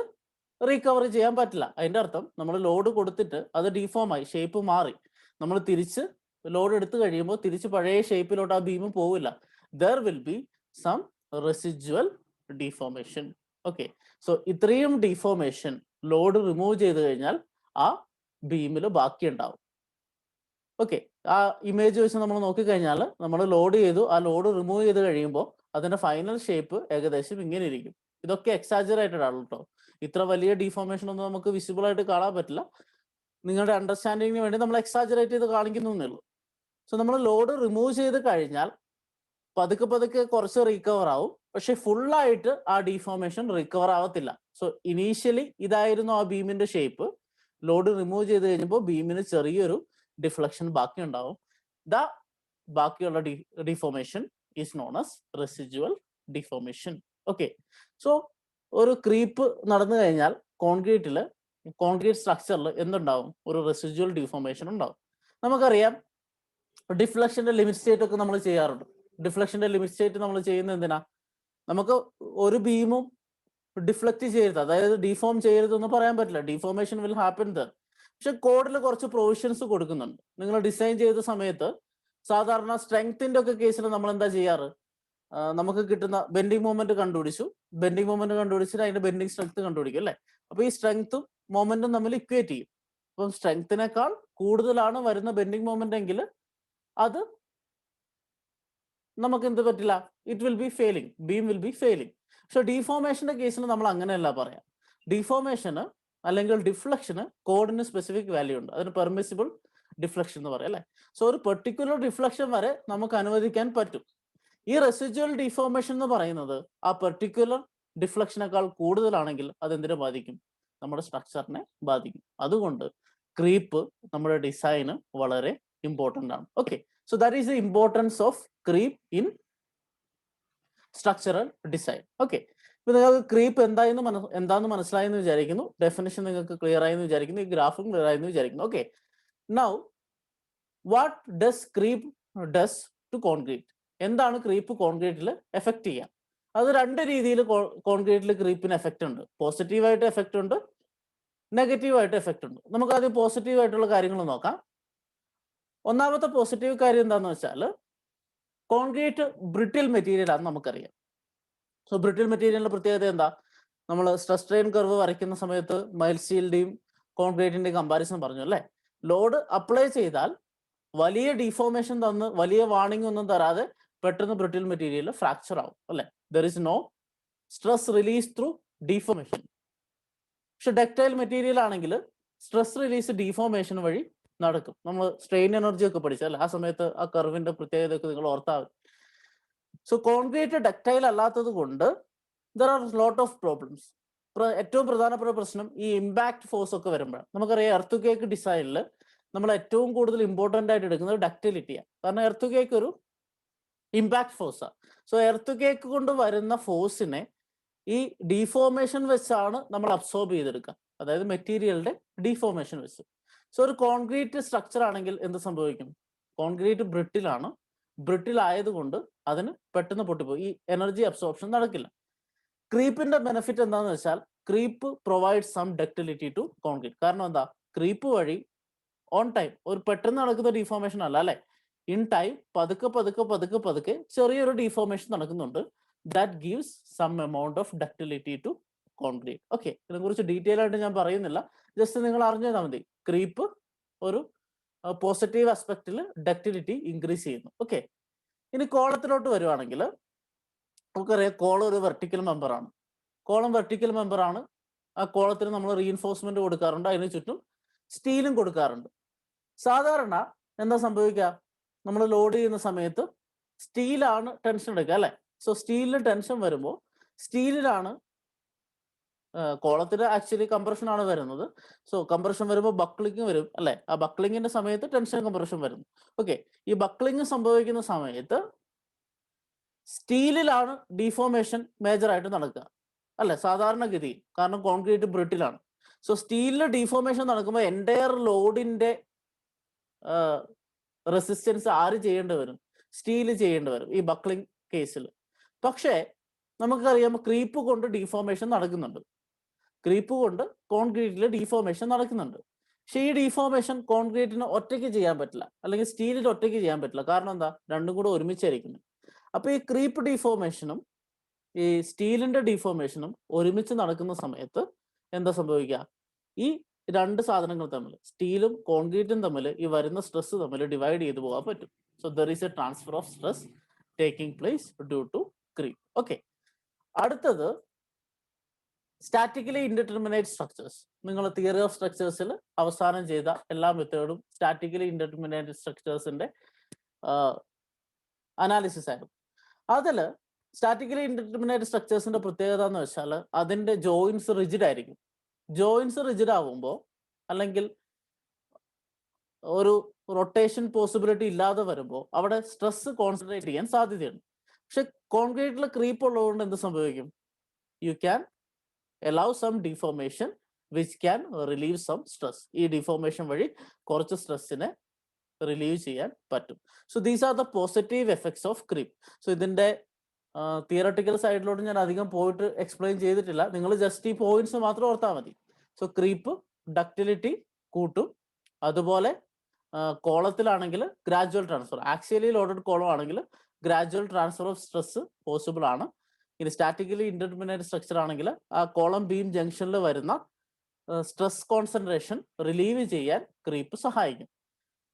റീകവറി ചെയ്യാൻ പറ്റില്ല. അതിന്റെ അർത്ഥം നമ്മൾ ലോഡ് കൊടുത്തിട്ട് അത് ഡിഫോമായി, ഷേപ്പ് മാറി, നമ്മൾ തിരിച്ച് ലോഡ് എടുത്തു കഴിയുമ്പോൾ തിരിച്ച് പഴയ ഷേപ്പിലോട്ട് ആ ബീം പോവില്ല. There will be some residual deformation. Okay, so ഇത്രയും ഡിഫോർമേഷൻ ലോഡ് റിമൂവ് ചെയ്ത് കഴിഞ്ഞാൽ ആ ബീമിൽ ബാക്കി ഉണ്ടാവും. ഓക്കെ, ആ ഇമേജ് വെച്ച് നമ്മൾ നോക്കിക്കഴിഞ്ഞാൽ നമ്മൾ ലോഡ് ചെയ്തു, ആ ലോഡ് റിമൂവ് ചെയ്ത് കഴിയുമ്പോൾ അതിന്റെ ഫൈനൽ ഷേപ്പ് ഏകദേശം ഇങ്ങനെ ഇരിക്കും. ഇതൊക്കെ എക്സാജറേറ്റഡ് ആണ് കേട്ടോ. ഇത്ര വലിയ ഡിഫോർമേഷൻ ഒന്നും നമുക്ക് വിസിബിൾ ആയിട്ട് കാണാൻ പറ്റില്ല. നിങ്ങളുടെ അണ്ടർസ്റ്റാൻഡിങ്ങിന് വേണ്ടി നമ്മൾ എക്സാജറേറ്റ് ചെയ്ത് കാണിക്കുന്നേ ഉള്ളൂ. സോ നമ്മൾ ലോഡ് റിമൂവ് ചെയ്ത് കഴിഞ്ഞാൽ പതുക്കെ കുറച്ച് റീകവർ ആവും, പക്ഷെ ഫുള്ളായിട്ട് ആ ഡിഫോർമേഷൻ റിക്കവർ ആവത്തില്ല. സോ ഇനീഷ്യലി ഇതായിരുന്നു ആ ബീമിന്റെ ഷേപ്പ്. ലോഡ് റിമൂവ് ചെയ്ത് കഴിഞ്ഞപ്പോൾ ബീമിന് ചെറിയൊരു ഡിഫ്ലക്ഷൻ ബാക്കി ഉണ്ടാവും. ബാക്കിയുള്ള deformation is known as residual deformation. Okay, so ഒരു ക്രീപ്പ് നടന്നു കഴിഞ്ഞാൽ കോൺക്രീറ്റ് സ്ട്രക്ചറിൽ എന്തുണ്ടാവും? ഒരു റെസിജ്വൽ ഡിഫോർമേഷൻ ഉണ്ടാവും. നമുക്കറിയാം ഡിഫ്ലക്ഷന്റെ ലിമിറ്റ് സ്റ്റേറ്റ് ഒക്കെ നമ്മൾ ചെയ്യാറുണ്ട്. ഡിഫ്ലക്ഷന്റെ ലിമിറ്റ് സ്റ്റേറ്റ് നമ്മൾ ചെയ്യുന്നത് എന്തിനാ? നമുക്ക് ഒരു ബീമും ഡിഫ്ലക്റ്റ് ചെയ്യരുത്, അതായത് ഡിഫോം ചെയ്യരുതെന്ന് പറയാൻ പറ്റില്ല. Deformation will happen there. പക്ഷെ കോഡിൽ കുറച്ച് പ്രൊവിഷൻസ് കൊടുക്കുന്നുണ്ട്. നിങ്ങൾ ഡിസൈൻ ചെയ്ത സമയത്ത് സാധാരണ സ്ട്രെങ്ത്തിന്റെ ഒക്കെ കേസിൽ നമ്മൾ എന്താ ചെയ്യാറ്? നമുക്ക് കിട്ടുന്ന ബെൻഡിങ് മൊമെന്റ് കണ്ടുപിടിച്ചിട്ട് അതിന്റെ ബെൻഡിങ് സ്ട്രെങ്ത് കണ്ടുപിടിക്കും അല്ലേ? അപ്പൊ ഈ സ്ട്രെങ്ത്തും മൊമെന്റും തമ്മിൽ ഇക്വേറ്റ് ചെയ്യും. അപ്പം സ്ട്രെങ്ത്തിനേക്കാൾ കൂടുതലാണ് വരുന്ന ബെൻഡിങ് മൊമെന്റ് എങ്കിൽ അത് നമുക്ക് എന്ത് പറ്റില്ല? It will be failing, beam will be failing. പക്ഷെ ഡിഫോർമേഷന്റെ കേസിൽ നമ്മൾ അങ്ങനെയല്ല പറയാം. ഡിഫോർമേഷന് അല്ലെങ്കിൽ ഡിഫ്ലക്ഷന് കോഡിന് സ്പെസിഫിക് വാല്യൂ ഉണ്ട്. അതിന് പെർമിസിബിൾ ഡിഫ്ലക്ഷൻ എന്ന് പറയാം അല്ലേ? സോ ഒരു പെർട്ടിക്കുലർ ഡിഫ്ലക്ഷൻ വരെ നമുക്ക് അനുവദിക്കാൻ പറ്റും. ഈ റെസിജ്വൽ ഡിഫോർമേഷൻ എന്ന് പറയുന്നത് ആ പെർട്ടിക്കുലർ ഡിഫ്ലക്ഷനേക്കാൾ കൂടുതലാണെങ്കിൽ അതെന്തിനെ ബാധിക്കും? നമ്മുടെ സ്ട്രക്ചറിനെ ബാധിക്കും. അതുകൊണ്ട് ക്രീപ്പ് നമ്മുടെ ഡിസൈന് വളരെ ഇമ്പോർട്ടൻ്റ് ആണ്. Okay, so that is the importance of creep in structural design. Okay, ഇപ്പൊ നിങ്ങൾക്ക് ക്രീപ്പ് എന്താന്ന് മനസ്സിലായെന്ന് വിചാരിക്കുന്നു. ഡെഫിനിഷൻ നിങ്ങൾക്ക് ക്ലിയർ ആയെന്ന് വിചാരിക്കുന്നു. ഈ ഗ്രാഫും ക്ലിയർ ആയെന്ന് വിചാരിക്കുന്നു. Okay, now what does creep does to concrete? എന്താണ് ക്രീപ്പ് കോൺക്രീറ്റിൽ എഫക്ട് ചെയ്യുക? അത് രണ്ട് രീതിയിൽ കോൺക്രീറ്റിൽ ക്രീപ്പിന് എഫക്റ്റ് ഉണ്ട്. പോസിറ്റീവായിട്ട് എഫക്റ്റ് ഉണ്ട്, നെഗറ്റീവായിട്ട് എഫക്റ്റ് ഉണ്ട്. നമുക്ക് ആദ്യം പോസിറ്റീവ് ആയിട്ടുള്ള കാര്യങ്ങൾ നോക്കാം. ഒന്നാമത്തെ പോസിറ്റീവ് കാര്യം എന്താണെന്ന് വെച്ചാൽ കോൺക്രീറ്റ് ബ്രിട്ടിൽ മെറ്റീരിയൽ ആണെന്ന് നമുക്കറിയാം. സോ ബ്രിട്ടിൽ മെറ്റീരിയലിന്റെ പ്രത്യേകത എന്താ? നമ്മൾ സ്ട്രെസ് സ്ട്രെയിൻ കർവ് വരയ്ക്കുന്ന സമയത്ത് മൈൽഡ് സ്റ്റീലിന്റെയും കോൺക്രീറ്റിന്റെയും കമ്പാരിസൺ പറഞ്ഞു അല്ലേ? ലോഡ് അപ്ലൈ ചെയ്താൽ വലിയ ഡിഫോർമേഷൻ തന്ന് വലിയ വാർണിംഗ് ഒന്നും തരാതെ പെട്ടെന്ന് ബ്രിട്ടിൽ മെറ്റീരിയൽ ഫ്രാക്ചർ ആവും അല്ലെ? There is no stress release through deformation. പക്ഷെ ഡക്റ്റൈൽ മെറ്റീരിയൽ ആണെങ്കിൽ സ്ട്രെസ് റിലീസ് ഡിഫോർമേഷൻ വഴി നടക്കും. നമ്മൾ സ്ട്രെയിൻ എനർജി ഒക്കെ പഠിച്ചല്ലേ, ആ സമയത്ത് ആ കർവിന്റെ പ്രത്യേകതയൊക്കെ നിങ്ങൾ ഓർത്താൽ മതി. സോ കോൺക്രീറ്റ് ഡക്റ്റൈൽ അല്ലാത്തത് കൊണ്ട് there are lot of problems. ഏറ്റവും പ്രധാനപ്പെട്ട പ്രശ്നം ഈ ഇമ്പാക്ട് ഫോഴ്സ് ഒക്കെ വരുമ്പോഴാണ്. നമുക്കറിയാം എർത്ത് കേക്ക് ഡിസൈനിൽ നമ്മൾ ഏറ്റവും കൂടുതൽ ഇമ്പോർട്ടൻ്റ് ആയിട്ട് എടുക്കുന്നത് ഡക്റ്റിലിറ്റിയാണ്. കാരണം എർത്ത് കേക്ക് ഒരു ഇമ്പാക്ട് ഫോഴ്സാണ്. സോ എർത്ത് കേക്ക് കൊണ്ട് വരുന്ന ഫോഴ്സിനെ ഈ ഡീഫോർമേഷൻ വെച്ചാണ് നമ്മൾ അബ്സോർബ് ചെയ്തെടുക്കുക, അതായത് മെറ്റീരിയലിന്റെ ഡീഫോർമേഷൻ വെച്ച്. സോ ഒരു കോൺക്രീറ്റ് സ്ട്രക്ചർ ആണെങ്കിൽ എന്ത് സംഭവിക്കും? കോൺക്രീറ്റ് ബ്രിട്ടിലാണ്. ബ്രിട്ടിൽ ആയതുകൊണ്ട് അതിന് പെട്ടെന്ന് പൊട്ടിപ്പോയി, ഈ എനർജി അബ്സോർപ്ഷൻ നടക്കില്ല. ക്രീപ്പിന്റെ ബെനിഫിറ്റ് എന്താണെന്ന് വെച്ചാൽ creep provide some ductility to concrete. കാരണം എന്താ? ക്രീപ്പ് വഴി ഓൺ ടൈം, ഒരു പെട്ടെന്ന് നടക്കുന്ന ഡീഫോർമേഷൻ അല്ല അല്ലെ, ഇൻ ടൈം പതുക്കെ പതുക്കെ പതുക്കെ പതുക്കെ ചെറിയൊരു ഡീഫോർമേഷൻ നടക്കുന്നുണ്ട്. That gives some amount of ductility to concrete. Okay, ഇതിനെക്കുറിച്ച് ഡീറ്റെയിൽ ആയിട്ട് ഞാൻ പറയുന്നില്ല, ജസ്റ്റ് നിങ്ങൾ അറിഞ്ഞാൽ മതി. ക്രീപ്പ് ഒരു പോസിറ്റീവ് ആസ്പെക്റ്റിൽ ഡക്റ്റിലിറ്റി ഇൻക്രീസ് ചെയ്യുന്നു. ഓക്കെ, ഇനി കോളത്തിലോട്ട് വരുവാണെങ്കിൽ നമുക്കറിയാം കോളം ഒരു വെർട്ടിക്കൽ മെമ്പറാണ്. കോളം വെർട്ടിക്കൽ മെമ്പറാണ്. ആ കോളത്തിന് നമ്മൾ റീഇൻഫോഴ്സ്മെന്റ് കൊടുക്കാറുണ്ട്, അതിന് ചുറ്റും സ്റ്റീലും കൊടുക്കാറുണ്ട്. സാധാരണ എന്താ സംഭവിക്കുക? നമ്മൾ ലോഡ് ചെയ്യുന്ന സമയത്ത് സ്റ്റീലാണ് ടെൻഷൻ എടുക്കുക അല്ലെ. സോ സ്റ്റീലിന് ടെൻഷൻ വരുമ്പോൾ സ്റ്റീലിലാണ്, കോളത്തിന് ആക്ച്വലി കംപ്രഷൻ ആണ് വരുന്നത്. സോ കംപ്രഷൻ വരുമ്പോൾ ബക്ലിംഗ് വരും അല്ലെ. ആ ബക്ലിങ്ങിന്റെ സമയത്ത് ടെൻഷൻ കംപ്രഷൻ വരുന്നു. ഓക്കെ, ഈ ബക്ലിംഗ് സംഭവിക്കുന്ന സമയത്ത് സ്റ്റീലിലാണ് ഡീഫോർമേഷൻ മേജർ ആയിട്ട് നടക്കുക അല്ലെ സാധാരണഗതിയിൽ, കാരണം കോൺക്രീറ്റ് ബ്രിട്ടിലാണ്. സോ സ്റ്റീലിന് ഡീഫോർമേഷൻ നടക്കുമ്പോൾ എൻറ്റയർ ലോഡിന്റെ റെസിസ്റ്റൻസ് ആര് ചെയ്യേണ്ടി വരും? സ്റ്റീൽ ചെയ്യേണ്ടി വരും ഈ ബക്ലിംഗ് കേസിൽ. പക്ഷേ നമുക്കറിയാം ക്രീപ്പ് കൊണ്ട് ഡീഫോർമേഷൻ നടക്കുന്നുണ്ട്. ക്രീപ്പ് കൊണ്ട് കോൺക്രീറ്റിൽ ഡീഫോർമേഷൻ നടക്കുന്നുണ്ട്. പക്ഷേ ഈ ഡീഫോർമേഷൻ കോൺക്രീറ്റിന് ഒറ്റയ്ക്ക് ചെയ്യാൻ പറ്റില്ല, അല്ലെങ്കിൽ സ്റ്റീലിന് ഒറ്റയ്ക്ക് ചെയ്യാൻ പറ്റില്ല. കാരണം എന്താ? രണ്ടും കൂടെ ഒരുമിച്ചായിരിക്കുന്നു. അപ്പൊ ഈ ക്രീപ്പ് ഡീഫോർമേഷനും ഈ സ്റ്റീലിന്റെ ഡീഫോർമേഷനും ഒരുമിച്ച് നടക്കുന്ന സമയത്ത് എന്താ സംഭവിക്കുക? ഈ രണ്ട് സാധനങ്ങൾ തമ്മിൽ, സ്റ്റീലും കോൺക്രീറ്റും തമ്മിൽ ഈ വരുന്ന സ്ട്രെസ് തമ്മിൽ ഡിവൈഡ് ചെയ്തു പോകാൻ പറ്റും. So there is a transfer of stress taking place due to creep. Okay, അടുത്തത് സ്റ്റാറ്റിക്കലി ഇൻഡിറ്റർമിനേറ്റ് സ്ട്രക്ചേഴ്സ്. നിങ്ങൾ തിയറി ഓഫ് സ്ട്രക്ചേഴ്സിൽ അവസാനം ചെയ്ത എല്ലാ മെത്തേഡും സ്റ്റാറ്റിക്കലി ഇൻഡിറ്റർമിനേറ്റ് സ്ട്രക്ചേഴ്സിന്റെ അനാലിസിസ് ആയിരുന്നു. അതിൽ സ്റ്റാറ്റിക്കലി ഇൻഡിറ്റർമിനേറ്റ് സ്ട്രക്ചേഴ്സിന്റെ പ്രത്യേകത എന്ന് വെച്ചാൽ അതിന്റെ ജോയിൻസ് റിജിഡ് ആയിരിക്കും. ജോയിൻസ് റിജിഡ് ആവുമ്പോൾ, അല്ലെങ്കിൽ ഒരു റൊട്ടേഷൻ പോസിബിലിറ്റി ഇല്ലാതെ വരുമ്പോൾ അവിടെ സ്ട്രെസ് കോൺസെൻട്രേറ്റ് ചെയ്യാൻ സാധ്യതയുണ്ട്. പക്ഷെ കോൺക്രീറ്റിൽ ക്രീപ്പ് ഉള്ളതുകൊണ്ട് എന്ത് സംഭവിക്കും? You can allow some deformation which can relieve some stress. ഈ ഡിഫോർമേഷൻ വഴി കുറച്ച് സ്ട്രെസ്സിനെ റിലീവ് ചെയ്യാൻ പറ്റും. So these are the positive effects of creep. So ഇതിന്റെ തിയറട്ടിക്കൽ സൈഡിലോട്ട് ഞാൻ അധികം പോയിട്ട് എക്സ്പ്ലെയിൻ ചെയ്തിട്ടില്ല, നിങ്ങൾ ജസ്റ്റ് ഈ പോയിന്റ്സ് മാത്രം ഓർത്താൽ മതി. സോ ക്രീപ്പ് ഡക്റ്റിലിറ്റി കൂട്ടും. അതുപോലെ കോളത്തിലാണെങ്കിൽ gradual transfer, axially loaded column ആണെങ്കിൽ gradual transfer of stress possible ആണ്. ഇനി സ്റ്റാറ്റിക്കലി ഇൻഡിറ്റർമിനേറ്റ് സ്ട്രക്ചർ ആണെങ്കിൽ ആ കോളം ബീം ജംഗ്ഷനിൽ വരുന്ന സ്ട്രെസ് കോൺസെൻട്രേഷൻ റിലീവ് ചെയ്യാൻ ക്രീപ്പ് സഹായിക്കും.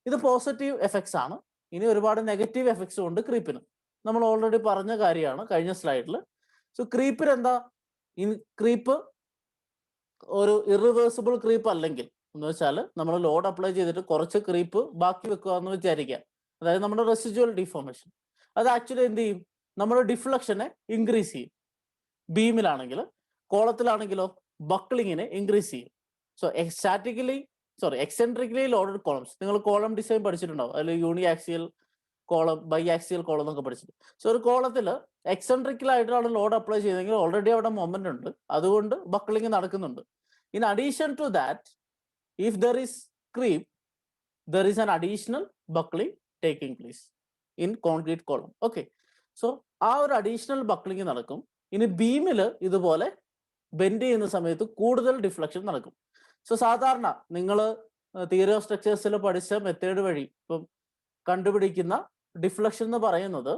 ഇത് പോസിറ്റീവ് എഫക്ട്സ് ആണ്. ഇനി ഒരുപാട് നെഗറ്റീവ് എഫക്ട്സും ഉണ്ട് ക്രീപ്പിന്. നമ്മൾ ഓൾറെഡി പറഞ്ഞ കാര്യമാണ് കഴിഞ്ഞ സ്ലൈഡിൽ. സോ ക്രീപ്പിന് എന്താ? ക്രീപ്പ് ഒരു ഇറിവേഴ്സിബിൾ ക്രീപ്പ് അല്ലെങ്കിൽ എന്ന് വെച്ചാൽ നമ്മൾ ലോഡ് അപ്ലൈ ചെയ്തിട്ട് കുറച്ച് ക്രീപ്പ് ബാക്കി വെക്കുക എന്ന് വിചാരിക്കാം, അതായത് നമ്മുടെ റെസിജ്വൽ ഡിഫോർമേഷൻ. അത് ആക്ച്വലി എന്ത് ചെയ്യും? നമ്മുടെ ഡിഫ്ലക്ഷനെ ഇൻക്രീസ് ചെയ്യും. ബീമിലാണെങ്കിൽ, കോളത്തിലാണെങ്കിലോ ബക്ലിങ്ങിനെ ഇൻക്രീസ് ചെയ്യും. സോ എക്സെൻട്രിക്കലി ലോഡഡ് കോളംസ്, നിങ്ങൾ കോളം ഡിസൈൻ പഠിച്ചിട്ടുണ്ടാവും, അതിൽ യൂണി axial column, by axial column എന്നൊക്കെ പഠിച്ചിട്ട്. സോ ഒരു കോളത്തിൽ എക്സെൻട്രിക്കലായിട്ടാണ് ലോഡ് അപ്ലൈ ചെയ്തെങ്കിൽ ഓൾറെഡി അവിടെ മൊമെന്റ് ഉണ്ട്, അതുകൊണ്ട് ബക്ലിംഗ് നടക്കുന്നുണ്ട്. In addition to that, if there is creep, there is an additional buckling taking place in concrete column. Okay, so ആ ഒരു അഡീഷണൽ ബക്ലിംഗ് നടക്കും. ഇനി ബീമിൽ ഇതുപോലെ ബെൻഡ് ചെയ്യുന്ന സമയത്ത് കൂടുതൽ ഡിഫ്ലക്ഷൻ നടക്കും. സോ സാധാരണ നിങ്ങൾ തിയറി ഓഫ് സ്ട്രക്ചേഴ്സിൽ പഠിച്ച മെത്തേഡ് വഴി ഇപ്പം കണ്ടുപിടിക്കുന്ന ഡിഫ്ലക്ഷൻ എന്ന് പറയുന്നത്,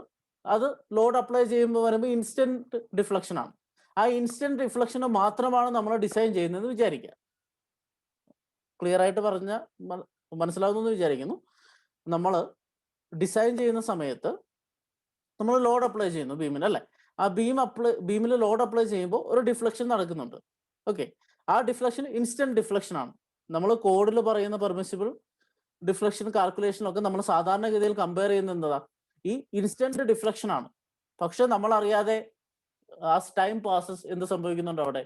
അത് ലോഡ് അപ്ലൈ ചെയ്യുമ്പോൾ വരുമ്പോൾ ഇൻസ്റ്റന്റ് ഡിഫ്ലക്ഷൻ ആണ്. ആ ഇൻസ്റ്റന്റ് ഡിഫ്ലക്ഷന് മാത്രമാണ് നമ്മൾ ഡിസൈൻ ചെയ്യുന്നതെന്ന് വിചാരിക്കുക. ക്ലിയർ ആയിട്ട് പറഞ്ഞ മനസ്സിലാവുന്നു വിചാരിക്കുന്നു. നമ്മൾ ഡിസൈൻ ചെയ്യുന്ന സമയത്ത് നമ്മൾ ലോഡ് അപ്ലൈ ചെയ്യുന്നു ബീമിന് അല്ലെ. ആ ബീമിൽ ലോഡ് അപ്ലൈ ചെയ്യുമ്പോൾ ഒരു ഡിഫ്ലക്ഷൻ നടക്കുന്നുണ്ട്. ഓക്കെ, ആ ഡിഫ്ലക്ഷൻ ഇൻസ്റ്റന്റ് ഡിഫ്ലക്ഷൻ ആണ്. നമ്മൾ കോഡിൽ പറയുന്ന പെർമിസിബിൾ ഡിഫ്ലക്ഷൻ കാൽക്കുലേഷനൊക്കെ നമ്മൾ സാധാരണഗതിയിൽ കമ്പയർ ചെയ്യുന്നത് എന്താ, ഈ ഇൻസ്റ്റന്റ് ഡിഫ്ലക്ഷൻ ആണ്. പക്ഷെ നമ്മൾ അറിയാതെ ആസ് ടൈം പാസസ് എന്ത് സംഭവിക്കുന്നുണ്ട്, അവിടെ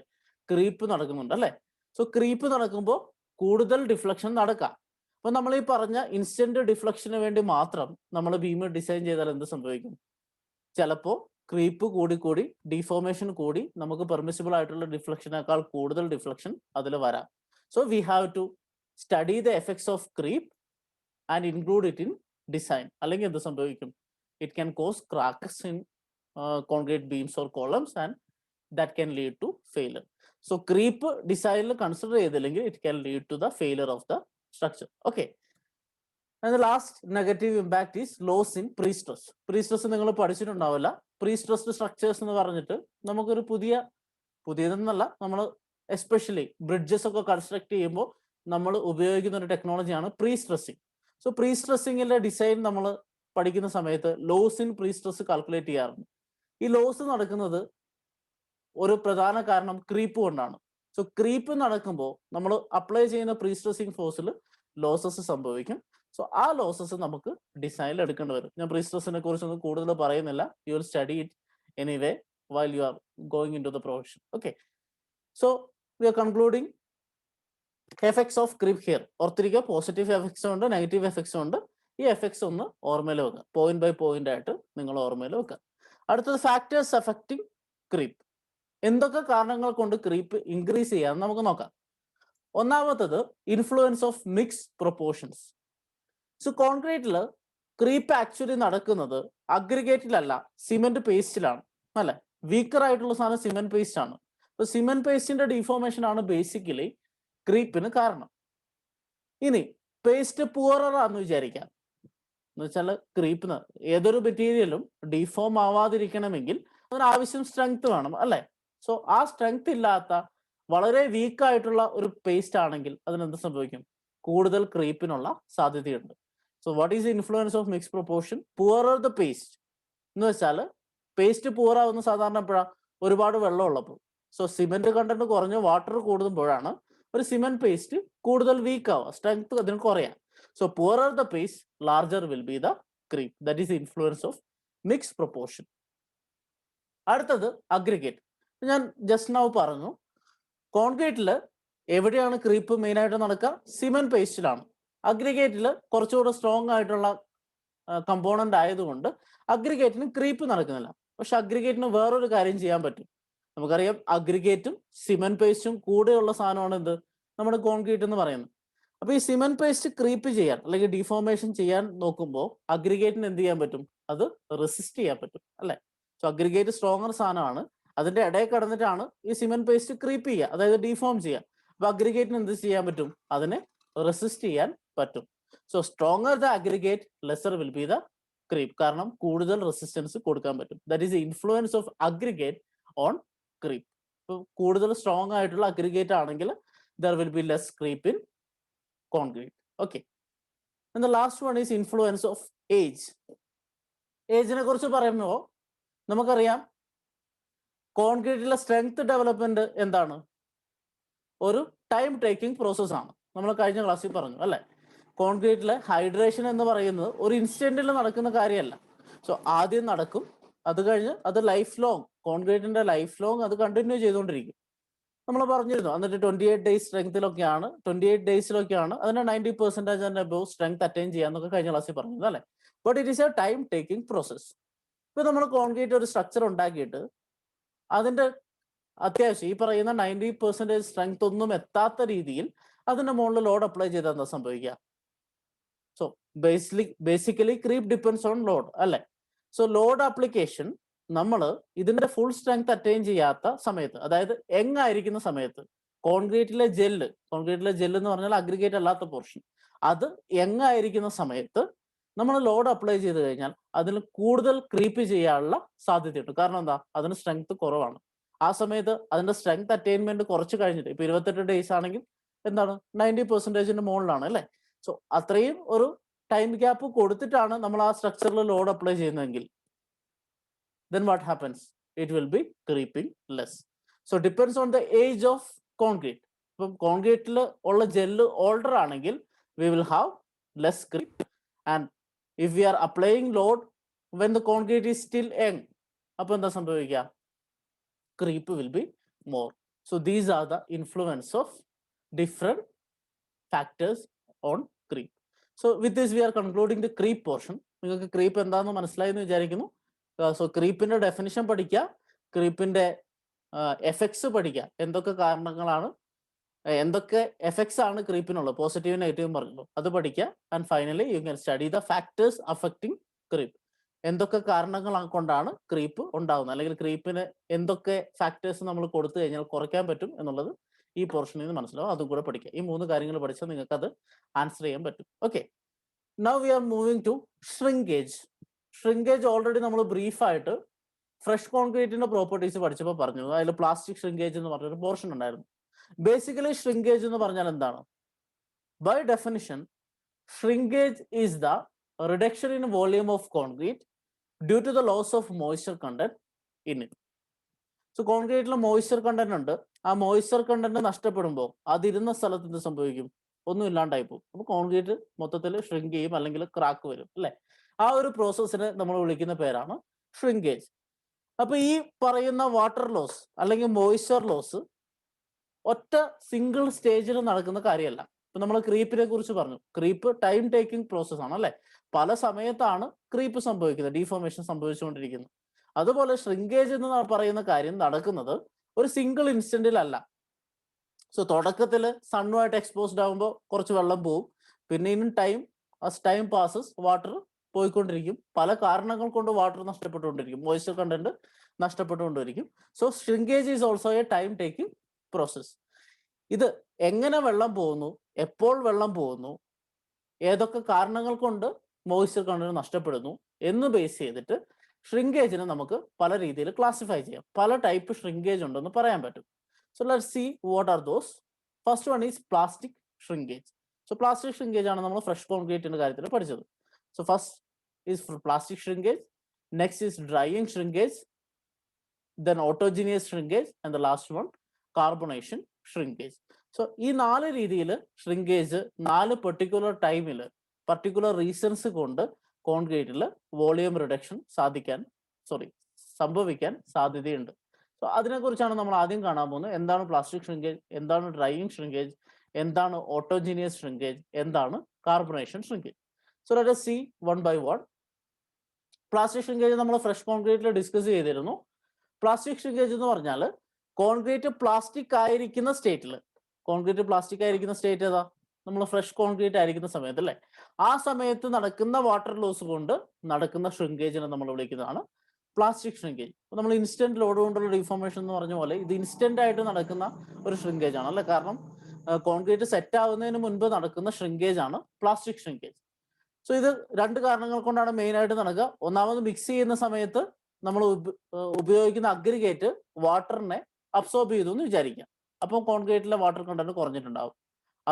ക്രീപ്പ് നടക്കുന്നുണ്ട് അല്ലേ. സോ ക്രീപ്പ് നടക്കുമ്പോൾ കൂടുതൽ ഡിഫ്ലക്ഷൻ നടക്കാം. അപ്പൊ നമ്മൾ ഈ പറഞ്ഞ ഇൻസ്റ്റന്റ് ഡിഫ്ലക്ഷന് വേണ്ടി മാത്രം നമ്മൾ ബീം ഡിസൈൻ ചെയ്താൽ എന്ത് സംഭവിക്കും, ചിലപ്പോൾ ക്രീപ്പ് കൂടി ഡിഫോർമേഷൻ കൂടി നമുക്ക് പെർമിസിബിൾ ആയിട്ടുള്ള ഡിഫ്ലക്ഷനേക്കാൾ കൂടുതൽ ഡിഫ്ലക്ഷൻ അതിൽ വരാം. So we have to study the effects of creep and include it in design. അല്ലെങ്കിൽ എന്ത് സംഭവിക്കും, it can cause cracks in concrete beams or columns and that can lead to failure. So creep ഡിസൈനിൽ കൺസിഡർ ചെയ്തില്ലെങ്കിൽ it can lead to the failure of the structure. Okay. And the last negative impact is loss in pre-stress. Pre-stress നിങ്ങൾ പഠിച്ചിട്ടുണ്ടാവില്ല. Pre-stressed structures എന്ന് പറഞ്ഞിട്ട് നമുക്കൊരു പുതിയതെന്നല്ല, നമ്മൾ എസ്പെഷ്യലി ബ്രിഡ്ജസ് ഒക്കെ കൺസ്ട്രക്ട് ചെയ്യുമ്പോൾ നമ്മൾ ഉപയോഗിക്കുന്ന ഒരു ടെക്നോളജിയാണ് പ്രീ സ്ട്രെസ്സിങ്. സോ പ്രീ സ്ട്രെസ്സിങ്ങിന്റെ ഡിസൈൻ നമ്മൾ പഠിക്കുന്ന സമയത്ത് loss in prestress calculate ചെയ്യാറുണ്ട്. ഈ ലോസ് നടക്കുന്നത് ഒരു പ്രധാന കാരണം ക്രീപ്പ് കൊണ്ടാണ്. സോ ക്രീപ്പ് നടക്കുമ്പോൾ നമ്മൾ അപ്ലൈ ചെയ്യുന്ന പ്രീ സ്ട്രെസ്സിങ് ഫോഴ്സിൽ ലോസസ് സംഭവിക്കും. സോ ആ ലോസസ് നമുക്ക് ഡിസൈനിൽ എടുക്കേണ്ടി വരും. ഞാൻ പ്രീ സ്ട്രെസ്സിനെ കുറിച്ചൊന്നും കൂടുതൽ പറയുന്നില്ല. You will study it anyway while you are going into the profession. Okay. So we are concluding effects of creep here. ഓർത്തിരിക്കുക, പോസിറ്റീവ് എഫക്ട്സ് ഉണ്ട്, നെഗറ്റീവ് എഫക്ട്സ് ഉണ്ട്. ഈ എഫക്ട്സ് ഒന്ന് ഓർമ്മയിൽ വെക്കുക, പോയിന്റ് ബൈ പോയിന്റ് ആയിട്ട് നിങ്ങൾ ഓർമ്മയിൽ വെക്കുക. അടുത്തത് ഫാക്ടേഴ്സ് അഫക്റ്റിംഗ് ക്രീപ്പ്. എന്തൊക്കെ കാരണങ്ങൾ കൊണ്ട് ക്രീപ്പ് ഇൻക്രീസ് ചെയ്യാമെന്ന് നമുക്ക് നോക്കാം. ഒന്നാമത്തത് influence of mix proportions. So കോൺക്രീറ്റിൽ ക്രീപ്പ് ആക്ച്വലി നടക്കുന്നത് അഗ്രിഗേറ്റിലല്ല, സിമെന്റ് പേസ്റ്റിലാണ് അല്ലെ. വീക്കർ ആയിട്ടുള്ള സാധനം സിമെന്റ് പേസ്റ്റ് ആണ്. അപ്പൊ സിമെന്റ് പേസ്റ്റിന്റെ ഡിഫോർമേഷൻ ആണ് ബേസിക്കലി ക്രീപ്പിന് കാരണം. ഇനി പേസ്റ്റ് പുവറർ ആണെന്ന് വിചാരിക്കാം. എന്ന് വെച്ചാൽ ക്രീപ്പിന് ഏതൊരു മെറ്റീരിയലും ഡിഫോം ആവാതിരിക്കണമെങ്കിൽ അതിന് ആവശ്യം സ്ട്രെങ്ത് വേണം അല്ലെ. സോ ആ സ്ട്രെങ്ത് ഇല്ലാത്ത വളരെ വീക്കായിട്ടുള്ള ഒരു പേസ്റ്റ് ആണെങ്കിൽ അതിനെന്ത് സംഭവിക്കും, കൂടുതൽ ക്രീപ്പിനുള്ള സാധ്യതയുണ്ട്. So what is the influence of mix proportion? Poorer the paste എന്ന് വെച്ചാൽ പേസ്റ്റ് പൂറാവുന്ന സാധാരണ എപ്പോഴാണ്, ഒരുപാട് വെള്ളം ഉള്ളപ്പോൾ. സോ സിമെന്റ് കണ്ടന്റ് കുറഞ്ഞ് വാട്ടർ കൂടുമ്പോഴാണ് ഒരു സിമെന്റ് പേസ്റ്റ് കൂടുതൽ വീക്ക് ആവുക, സ്ട്രെങ്ത് അതിന് കുറയാം. So poorer the paste larger will be the creep. That is influence of mix proportion. അടുത്തത് അഗ്രിഗേറ്റ്. ഞാൻ ജസ്റ്റ് നൗ പറഞ്ഞു, കോൺക്രീറ്റിൽ എവിടെയാണ് ക്രീപ്പ് മെയിൻ ആയിട്ട് നടക്കുക, സിമെന്റ് പേസ്റ്റിലാണ്. അഗ്രിഗേറ്റിൽ കുറച്ചുകൂടെ സ്ട്രോങ് ആയിട്ടുള്ള കമ്പോണന്റ് ആയതുകൊണ്ട് അഗ്രിഗേറ്റിന് ക്രീപ്പ് നടക്കുന്നില്ല. പക്ഷെ അഗ്രിഗേറ്റിന് വേറൊരു കാര്യം ചെയ്യാൻ പറ്റും. നമുക്കറിയാം അഗ്രിഗേറ്റും സിമെന്റ് പേസ്റ്റും കൂടെയുള്ള സാധനമാണ് എന്ത്, നമ്മുടെ കോൺക്രീറ്റ് എന്ന് പറയുന്നത്. അപ്പൊ ഈ സിമെന്റ് പേസ്റ്റ് ക്രീപ്പ് ചെയ്യാൻ അല്ലെങ്കിൽ ഡിഫോർമേഷൻ ചെയ്യാൻ നോക്കുമ്പോൾ അഗ്രിഗേറ്റിന് എന്ത് ചെയ്യാൻ പറ്റും, അത് റെസിസ്റ്റ് ചെയ്യാൻ പറ്റും അല്ലെ. സോ അഗ്രിഗേറ്റ് സ്ട്രോങ്ങർ സാധനമാണ്, അതിന്റെ ഇടയിൽ കടന്നിട്ടാണ് ഈ സിമെന്റ് പേസ്റ്റ് ക്രീപ്പ് ചെയ്യുക, അതായത് ഡിഫോം ചെയ്യുക. അപ്പൊ അഗ്രിഗേറ്റിന് എന്ത് ചെയ്യാൻ പറ്റും, അതിനെ റെസിസ്റ്റ് ചെയ്യാൻ പറ്റും. So stronger the aggregate lesser will be the creep. കാരണം കൂടുതൽ റെസിസ്റ്റൻസ് കൊടുക്കാൻ പറ്റും. That is the influence of aggregate on creep. കൂടുതൽ സ്ട്രോങ് ആയിട്ടുള്ള അഗ്രിഗേറ്റ് ആണെങ്കിൽ there will be less creep in concrete. Okay. And the last one is influence of age. ഏജിനെ കുറിച്ച് പറയുമ്പോൾ നമുക്കറിയാം കോൺക്രീറ്റിലെ സ്ട്രെങ്ത് ഡെവലപ്മെന്റ് എന്താണ്, ഒരു ടൈം ടേക്കിംഗ് പ്രോസസ് ആണ്. നമ്മൾ കഴിഞ്ഞ ക്ലാസ്സിൽ പറഞ്ഞു അല്ലെ. കോൺക്രീറ്റിലെ ഹൈഡ്രേഷൻ എന്ന് പറയുന്നത് ഒരു ഇൻസ്റ്റന്റിൽ നടക്കുന്ന കാര്യമല്ല. സോ ആദ്യം നടക്കും, അത് കഴിഞ്ഞ് അത് ലൈഫ് ലോങ്, കോൺക്രീറ്റിന്റെ ലൈഫ് ലോങ് അത് കണ്ടിന്യൂ ചെയ്തുകൊണ്ടിരിക്കും. നമ്മൾ പറഞ്ഞിരുന്നു. എന്നിട്ട് 28 days സ്ട്രെങ്ത്തിലൊക്കെയാണ്, 28 daysലൊക്കെയാണ് അതിന്റെ 90% അതിന്റെ അബവ് സ്ട്രെങ്ത് അറ്റൈൻ ചെയ്യാന്നൊക്കെ കഴിഞ്ഞ ക്ലാസ്സിൽ പറഞ്ഞത് അല്ലെ. But it is a time taking process. ഇപ്പൊ നമ്മൾ കോൺക്രീറ്റ് ഒരു സ്ട്രക്ചർ ഉണ്ടാക്കിയിട്ട് അതിന്റെ അത്യാവശ്യം ഈ പറയുന്ന 90% സ്ട്രെങ്ത് ഒന്നും എത്താത്ത രീതിയിൽ അതിന്റെ മുകളിൽ ലോഡ് അപ്ലൈ ചെയ്താൽ എന്താ സംഭവിക്കുക? So basically creep depends on load അല്ലെ. സോ ലോഡ് ആപ്ലിക്കേഷൻ നമ്മൾ ഇതിന്റെ ഫുൾ സ്ട്രെങ്ത് അറ്റൈൻ ചെയ്യാത്ത സമയത്ത്, അതായത് ആയിരിക്കുന്ന സമയത്ത്, കോൺക്രീറ്റിലെ ജെല്ല് എന്ന് പറഞ്ഞാൽ അഗ്രിഗേറ്റ് അല്ലാത്ത പോർഷൻ, അത് ആയിരിക്കുന്ന സമയത്ത് നമ്മൾ ലോഡ് അപ്ലൈ ചെയ്ത് കഴിഞ്ഞാൽ അതിന് കൂടുതൽ ക്രീപ്പ് ചെയ്യാനുള്ള സാധ്യതയുണ്ട്. കാരണം എന്താ, അതിന് സ്ട്രെങ്ത് കുറവാണ്. ആ സമയത്ത് അതിന്റെ സ്ട്രെങ്ത് അറ്റൈൻമെന്റ് കുറച്ച് കഴിഞ്ഞിട്ട്, ഇപ്പൊ 28 days ആണെങ്കിൽ എന്താണ് 90% മുകളിലാണ് അല്ലെ. സോ അത്രയും ഒരു ടൈം ഗ്യാപ്പ് കൊടുത്തിട്ടാണ് നമ്മൾ ആ സ്ട്രക്ചറിൽ ലോഡ് അപ്ലൈ ചെയ്യുന്നതെങ്കിൽ then what happens? It will be creeping less. So depends on the age of concrete. ഇപ്പം കോൺക്രീറ്റിൽ ഉള്ള ജെല്ല് ഓൾഡർ ആണെങ്കിൽ we will have less creep. And if we are applying load when the concrete is still young, അപ്പോൾ എന്താ സംഭവിക്കുക? Creep will be more. So these are the influence of different factors on creep. So with this we are concluding the creep portion. നിങ്ങൾക്ക് creep എന്താണെന്ന് മനസ്സിലായി എന്ന് വിചാരിക്കുന്നു. So creepന്റെ definition പഠിക്കുക, creepന്റെ എഫക്ട്സ് പഠിക്കുക, എന്തൊക്കെ കാരണങ്ങളാണ്, എന്തൊക്കെ എഫക്ട്സ് ആണ് ക്രീപ്പിനുള്ളത്, പോസിറ്റീവും നെഗറ്റീവും പറഞ്ഞല്ലോ, അത് പഠിക്കുക. And finally you can study the factors affecting creep. എന്തൊക്കെ കാരണങ്ങൾ കൊണ്ടാണ് ക്രീപ്പ് ഉണ്ടാകുന്നത്, അല്ലെങ്കിൽ ക്രീപ്പിന് എന്തൊക്കെ ഫാക്ടേഴ്സ് നമ്മൾ കൊടുത്തു കഴിഞ്ഞാൽ കുറയ്ക്കാൻ പറ്റും എന്നുള്ളത് ഈ പോർഷനിൽ നിന്ന് മനസ്സിലാവും. അതും കൂടെ പഠിക്കുക. ഈ 3 കാര്യങ്ങൾ പഠിച്ചാൽ നിങ്ങൾക്ക് അത് ആൻസർ ചെയ്യാൻ പറ്റും. Okay, now we are moving to shrinkage. Shrinkage already നമ്മൾ ബ്രീഫായിട്ട് ഫ്രഷ് കോൺക്രീറ്റിന്റെ പ്രോപ്പർട്ടീസ് പഠിച്ചപ്പോൾ പറഞ്ഞു. അതിൽ പ്ലാസ്റ്റിക് ഷ്രിങ്കേജ് എന്ന് പറഞ്ഞൊരു പോർഷൻ ഉണ്ടായിരുന്നു. ബേസിക്കലി ഷ്രിങ്കേജ് എന്ന് പറഞ്ഞാൽ എന്താണ്? By definition, shrinkage is the reduction in volume of concrete due to the loss of moisture content in it. So കോൺക്രീറ്റിൽ മോയ്സ്ചർ കണ്ടന്റ് ഉണ്ട്. ആ മോയ്സ്ചർ കണ്ടന്റ് നഷ്ടപ്പെടുമ്പോൾ അതിരുന്ന സ്ഥലത്ത് എന്ത് സംഭവിക്കും? ഒന്നും ഇല്ലാണ്ടായി പോകും. അപ്പോൾ കോൺക്രീറ്റ് മൊത്തത്തിൽ ഷ്രിങ്ക് ചെയ്യും, അല്ലെങ്കിൽ ക്രാക്ക് വരും, അല്ലെ? ആ ഒരു പ്രോസസ്സിനെ നമ്മൾ വിളിക്കുന്ന പേരാണ് ഷ്രിങ്കേജ്. അപ്പൊ ഈ പറയുന്ന വാട്ടർ ലോസ് അല്ലെങ്കിൽ മോയ്സ്ചർ ലോസ് ഒറ്റ സിംഗിൾ സ്റ്റേജിൽ നടക്കുന്ന കാര്യമല്ല. ഇപ്പൊ നമ്മൾ ക്രീപ്പിനെ കുറിച്ച് പറഞ്ഞു. ക്രീപ്പ് ടൈം ടേക്കിംഗ് പ്രോസസ് ആണ്, അല്ലെ? പല സമയത്താണ് ക്രീപ്പ് സംഭവിക്കുന്നത്, ഡീഫോർമേഷൻ സംഭവിച്ചുകൊണ്ടിരിക്കുന്നത്. അതുപോലെ ഷ്രിങ്കേജ് എന്ന് പറയുന്ന കാര്യം നടക്കുന്നത് ഒരു സിംഗിൾ ഇൻസ്റ്റന്റിലല്ല. സോ തുടക്കത്തിൽ സണ്ണുമായിട്ട് എക്സ്പോസ്ഡ് ആകുമ്പോൾ കുറച്ച് വെള്ളം പോവും. പിന്നെ in time, as time passes water പോയിക്കൊണ്ടിരിക്കും. പല കാരണങ്ങൾ കൊണ്ട് വാട്ടർ നഷ്ടപ്പെട്ടുകൊണ്ടിരിക്കും, മോയ്സ്ചർ കണ്ടന്റ് നഷ്ടപ്പെട്ടുകൊണ്ടിരിക്കും. So shrinkage is also a time taking process. ഇത് എങ്ങനെ വെള്ളം പോകുന്നു, എപ്പോൾ വെള്ളം പോകുന്നു, ഏതൊക്കെ കാരണങ്ങൾ കൊണ്ട് മോയ്സ്ചർ കണ്ടന്റ് നഷ്ടപ്പെടുന്നു എന്ന് ബേസ് ചെയ്തിട്ട് ഷ്രിങ്കേജിനെ നമുക്ക് പല രീതിയിൽ ക്ലാസിഫൈ ചെയ്യാം. പല ടൈപ്പ് ഷ്രിങ്കേജ് ഉണ്ടെന്ന് പറയാൻ പറ്റും. So let's see what are those. First one is plastic shrinkage. So plastic shrinkage ആണ് നമ്മൾ ഫ്രഷ് കോൺക്രീറ്റിന്റെ കാര്യത്തിൽ പഠിച്ചത്. So first is plastic shrinkage, next is drying shrinkage, then autogeneous shrinkage, and the last one carbonation shrinkage. So ഈ 4 രീതിയിൽ ഷ്രിങ്കേജ് 4 പെർട്ടിക്കുലർ ടൈമിൽ പർട്ടിക്കുലർ റീസൺസ് കൊണ്ട് കോൺക്രീറ്റിൽ വോളിയം റിഡക്ഷൻ സംഭവിക്കാൻ സാധ്യതയുണ്ട്. സോ അതിനെക്കുറിച്ചാണ് നമ്മൾ ആദ്യം കാണാൻ പോകുന്നത്. എന്താണ് പ്ലാസ്റ്റിക് ഷ്രിങ്കേജ്, എന്താണ് ഡ്രൈയിങ് ഷ്രിങ്കേജ്, എന്താണ് ഓട്ടോജീനിയസ് ഷ്രിങ്കേജ്, എന്താണ് carbonation shrinkage. So let us see one by one. Plastic shrinkage നമ്മൾ ഫ്രഷ് കോൺക്രീറ്റിൽ ഡിസ്കസ് ചെയ്തിരുന്നു. പ്ലാസ്റ്റിക് ഷ്രിങ്കേജ് എന്ന് പറഞ്ഞാൽ കോൺക്രീറ്റ് പ്ലാസ്റ്റിക് ആയിരിക്കുന്ന സ്റ്റേറ്റിൽ, കോൺക്രീറ്റ് പ്ലാസ്റ്റിക് ആയിരിക്കുന്ന സ്റ്റേറ്റ് ഏതാ? നമ്മൾ ഫ്രഷ് കോൺക്രീറ്റ് ആയിരിക്കുന്ന സമയത്ത്, അല്ലേ? ആ സമയത്ത് നടക്കുന്ന വാട്ടർ ലോസ് കൊണ്ട് നടക്കുന്ന ഷ്രിങ്കേജിനെ നമ്മൾ വിളിക്കുന്നതാണ് പ്ലാസ്റ്റിക് ഷ്രിങ്കേജ്. നമ്മൾ ഇൻസ്റ്റന്റ് ലോഡ് കൊണ്ടുള്ള ഡീഫോർമേഷൻ എന്ന് പറഞ്ഞ പോലെ ഇത് ഇൻസ്റ്റന്റ് ആയിട്ട് നടക്കുന്ന ഒരു ഷ്രിങ്കേജ് ആണ്, അല്ലെ? കാരണം കോൺക്രീറ്റ് സെറ്റ് ആവുന്നതിന് മുൻപ് നടക്കുന്ന ഷ്രിങ്കേജ് ആണ് പ്ലാസ്റ്റിക് ഷ്രിങ്കേജ്. സോ ഇത് 2 കാരണങ്ങൾ കൊണ്ടാണ് മെയിൻ ആയിട്ട് നടക്കുക. ഒന്നാമത് മിക്സ് ചെയ്യുന്ന സമയത്ത് നമ്മൾ ഉപയോഗിക്കുന്ന അഗ്രിഗേറ്റ് വാട്ടറിനെ അബ്സോർബ് ചെയ്തു എന്ന് വിചാരിക്കാം. അപ്പോൾ കോൺക്രീറ്റിലെ വാട്ടർ കണ്ടന്റ് കുറഞ്ഞിട്ടുണ്ടാവും.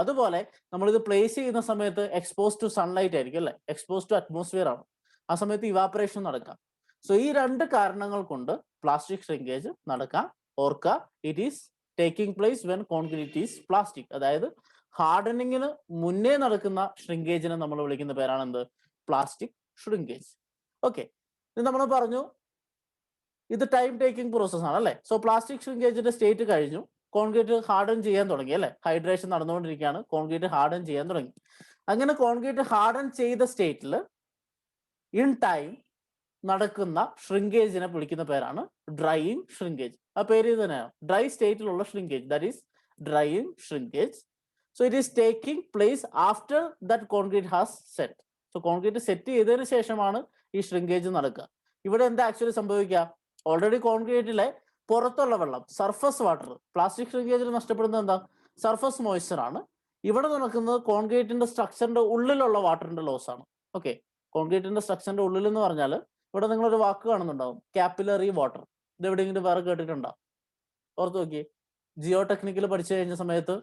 അതുപോലെ നമ്മളിത് പ്ലേസ് ചെയ്യുന്ന സമയത്ത് എക്സ്പോസ് ടു സൺലൈറ്റ് ആയിരിക്കും, അല്ലെ? എക്സ്പോസ് ടു അറ്റ്മോസ്ഫിയർ ആണ്. ആ സമയത്ത് ഇവാപറേഷൻ നടക്കാം. സോ ഈ 2 കാരണങ്ങൾ കൊണ്ട് പ്ലാസ്റ്റിക് ഷ്രിങ്കേജ് നടക്കാം. ഓർക്കുക, it is taking place when concrete is plastic. അതായത് ഹാർഡനിങ്ങിന് മുന്നേ നടക്കുന്ന ഷ്രിങ്കേജിനെ നമ്മൾ വിളിക്കുന്ന പേരാണ് എന്ത്? Plastic shrinkage. ഓക്കെ, ഇത് നമ്മൾ പറഞ്ഞു ഇത് ടൈം ടേക്കിംഗ് പ്രോസസ് ആണ്, അല്ലെ? സോ പ്ലാസ്റ്റിക് ഷ്രിങ്കേജിന്റെ സ്റ്റേറ്റ് കഴിഞ്ഞു, കോൺക്രീറ്റ് ഹാർഡൻ ചെയ്യാൻ തുടങ്ങി, അല്ലെ? ഹൈഡ്രേഷൻ നടന്നുകൊണ്ടിരിക്കുകയാണ്, കോൺക്രീറ്റ് ഹാർഡൻ ചെയ്യാൻ തുടങ്ങി. അങ്ങനെ കോൺക്രീറ്റ് ഹാർഡൻ ചെയ്ത സ്റ്റേറ്റിൽ ഇൻ ടൈം നടക്കുന്ന ഷ്രിങ്കേജിനെ വിളിക്കുന്ന പേരാണ് ഡ്രൈയിങ് ഷ്രിങ്കേജ്. ആ പേര് ഇത് തന്നെയാണ്, ഡ്രൈ സ്റ്റേറ്റിലുള്ള shrinkage, that is drying shrinkage. So it is taking place after that concrete has set. So concrete set ചെയ്തതിനു ശേഷമാണ് ഈ ഷ്രിങ്കേജ് നടക്കുക. ഇവിടെ എന്താ ആക്ച്വലി സംഭവിക്കുക? ഓൾറെഡി കോൺക്രീറ്റിലെ പുറത്തുള്ള വെള്ളം, സർഫസ് വാട്ടർ, പ്ലാസ്റ്റിക് ഷ്രിങ്കേജിൽ നഷ്ടപ്പെടുന്നത് എന്താ? സർഫസ് മോയ്സ്ചർ ആണ്. ഇവിടെ നടക്കുന്നത് കോൺക്രീറ്റിന്റെ സ്ട്രക്ചറിന്റെ ഉള്ളിലുള്ള വാട്ടറിന്റെ ലോസ് ആണ്. ഓക്കെ, കോൺക്രീറ്റിന്റെ സ്ട്രക്ചറിന്റെ ഉള്ളിൽ എന്ന് പറഞ്ഞാൽ ഇവിടെ നിങ്ങളൊരു വാക്ക് കാണുന്നുണ്ടാവും, കാപ്പിലറി വാട്ടർ. ഇത് എവിടെയെങ്കിലും വേറെ കേട്ടിട്ടുണ്ടാവും? ഓർത്ത് നോക്കിയേ, ജിയോ ടെക്നിക്കൽ പഠിച്ചു കഴിഞ്ഞ സമയത്ത്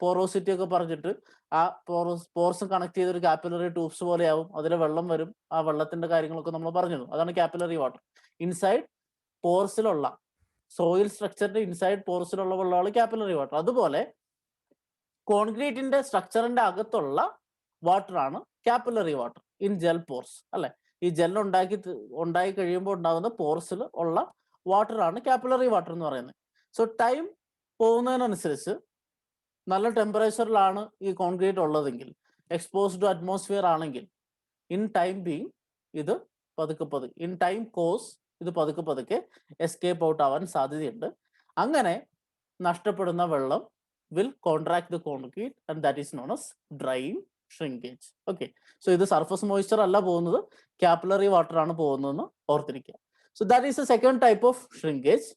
പോറോസിറ്റി ഒക്കെ പറഞ്ഞിട്ട് ആ പോർസ് കണക്ട് ചെയ്തൊരു കാപ്പിലറി ട്യൂബ്സ് പോലെയാവും, അതിൽ വെള്ളം വരും, ആ വെള്ളത്തിന്റെ കാര്യങ്ങളൊക്കെ നമ്മൾ പറഞ്ഞിരുന്നു. അതാണ് കാപ്പിലറി വാട്ടർ. ഇൻസൈഡ് പോർസിലുള്ള സോയിൽ സ്ട്രക്ചറിന്റെ ഇൻസൈഡ് പോർസിലുള്ള വെള്ളമാണ് കാപ്പിലറി വാട്ടർ. അതുപോലെ കോൺക്രീറ്റിന്റെ സ്ട്രക്ചറിന്റെ അകത്തുള്ള വാട്ടർ ആണ് capillary water in gel pores അല്ലെ. ഈ ജെൽ ഉണ്ടായി കഴിയുമ്പോൾ ഉണ്ടാകുന്ന പോർസിൽ ഉള്ള വാട്ടറാണ് കാപ്പിലറി വാട്ടർ എന്ന് പറയുന്നത്. സോ ടൈം പോകുന്നതിനനുസരിച്ച് നല്ല ടെമ്പറേച്ചറിലാണ് ഈ കോൺക്രീറ്റ് ഉള്ളതെങ്കിൽ, എക്സ്പോസ്ഡ് ടു അറ്റ്മോസ്ഫിയർ ആണെങ്കിൽ, ഇൻ ടൈം ബീങ് ഇത് പതുക്കെ ഇൻ ടൈം കോഴ്സ് ഇത് പതുക്കെ എസ്കേപ്പ് ഔട്ട് ആവാൻ സാധ്യതയുണ്ട്. അങ്ങനെ നഷ്ടപ്പെടുന്ന വെള്ളം will contract the concrete and that is known as drying shrinkage. Okay, so ഇത് സർഫസ് മോയ്സ്ചർ അല്ല പോകുന്നത്, കാപ്പിലറി വാട്ടർ ആണ് പോകുന്നതെന്ന് ഓർത്തിരിക്കുക. So that is the second type of shrinkage.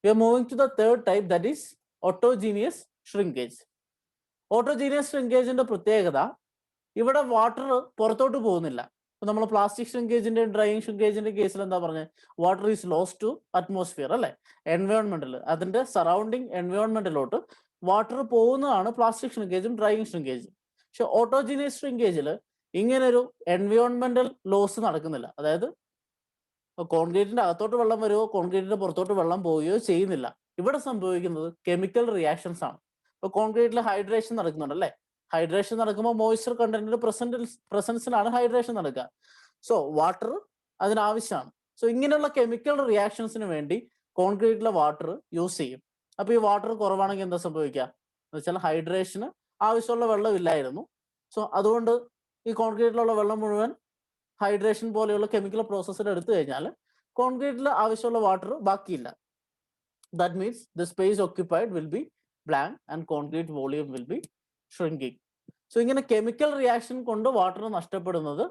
We are moving to the third type, that is autogenous shrinkage. Autogenous ഷ്രിങ്കേജിന്റെ പ്രത്യേകത, ഇവിടെ വാട്ടർ പുറത്തോട്ട് പോകുന്നില്ല. ഇപ്പൊ നമ്മൾ പ്ലാസ്റ്റിക് ഷ്രിങ്കേജിന്റെ ഡ്രൈയിങ് ഷ്രിങ്കേജിന്റെ കേസിൽ എന്താ പറഞ്ഞത്, water is lost to atmosphere അല്ലെ, എൻവയോൺമെന്റിൽ, അതിന്റെ സറൗണ്ടിങ് എൻവയോൺമെന്റിലോട്ട് വാട്ടർ പോകുന്നതാണ് പ്ലാസ്റ്റിക് ഷ്രിങ്കേജും ഡ്രൈയിങ് ഷ്രിങ്കേജും. പക്ഷെ ഓട്ടോജീനിയസ് ഷ്രിങ്കേജിൽ ഇങ്ങനൊരു എൻവയോൺമെന്റൽ ലോസ് നടക്കുന്നില്ല. അതായത് കോൺക്രീറ്റിന്റെ അകത്തോട്ട് വെള്ളം വരുമോ കോൺക്രീറ്റിന്റെ പുറത്തോട്ട് വെള്ളം പോവുകയോ ചെയ്യുന്നില്ല. ഇവിടെ സംഭവിക്കുന്നത് കെമിക്കൽ റിയാക്ഷൻസ് ആണ്. ഇപ്പൊ കോൺക്രീറ്റിൽ ഹൈഡ്രേഷൻ നടക്കുന്നുണ്ട് അല്ലെ, ഹൈഡ്രേഷൻ നടക്കുമ്പോൾ മോയ്സ്ചർ കണ്ടന്റിന്റെ പ്രസൻസിലാണ് ഹൈഡ്രേഷൻ നടക്കുക. സോ വാട്ടർ അതിനാവശ്യമാണ്. സോ ഇങ്ങനെയുള്ള കെമിക്കൽ റിയാക്ഷൻസിന് വേണ്ടി കോൺക്രീറ്റിലെ വാട്ടർ യൂസ് ചെയ്യും. അപ്പൊ ഈ വാട്ടർ കുറവാണെങ്കിൽ എന്താ സംഭവിക്കുക എന്ന് വെച്ചാൽ, ഹൈഡ്രേഷന് ആവശ്യമുള്ള വെള്ളം ഇല്ലായിരുന്നു. സോ അതുകൊണ്ട് ഈ കോൺക്രീറ്റിലുള്ള വെള്ളം മുഴുവൻ ഹൈഡ്രേഷൻ പോലെയുള്ള കെമിക്കൽ പ്രോസസ്സിൽ എടുത്തു കഴിഞ്ഞാൽ കോൺക്രീറ്റിൽ ആവശ്യമുള്ള വാട്ടർ ബാക്കിയില്ല. That means the space occupied will be blank and concrete volume will be shrinking. So ഇങ്ങനെ കെമിക്കൽ റിയാക്ഷൻ കൊണ്ട് വാട്ടർ നഷ്ടപ്പെടുന്നത്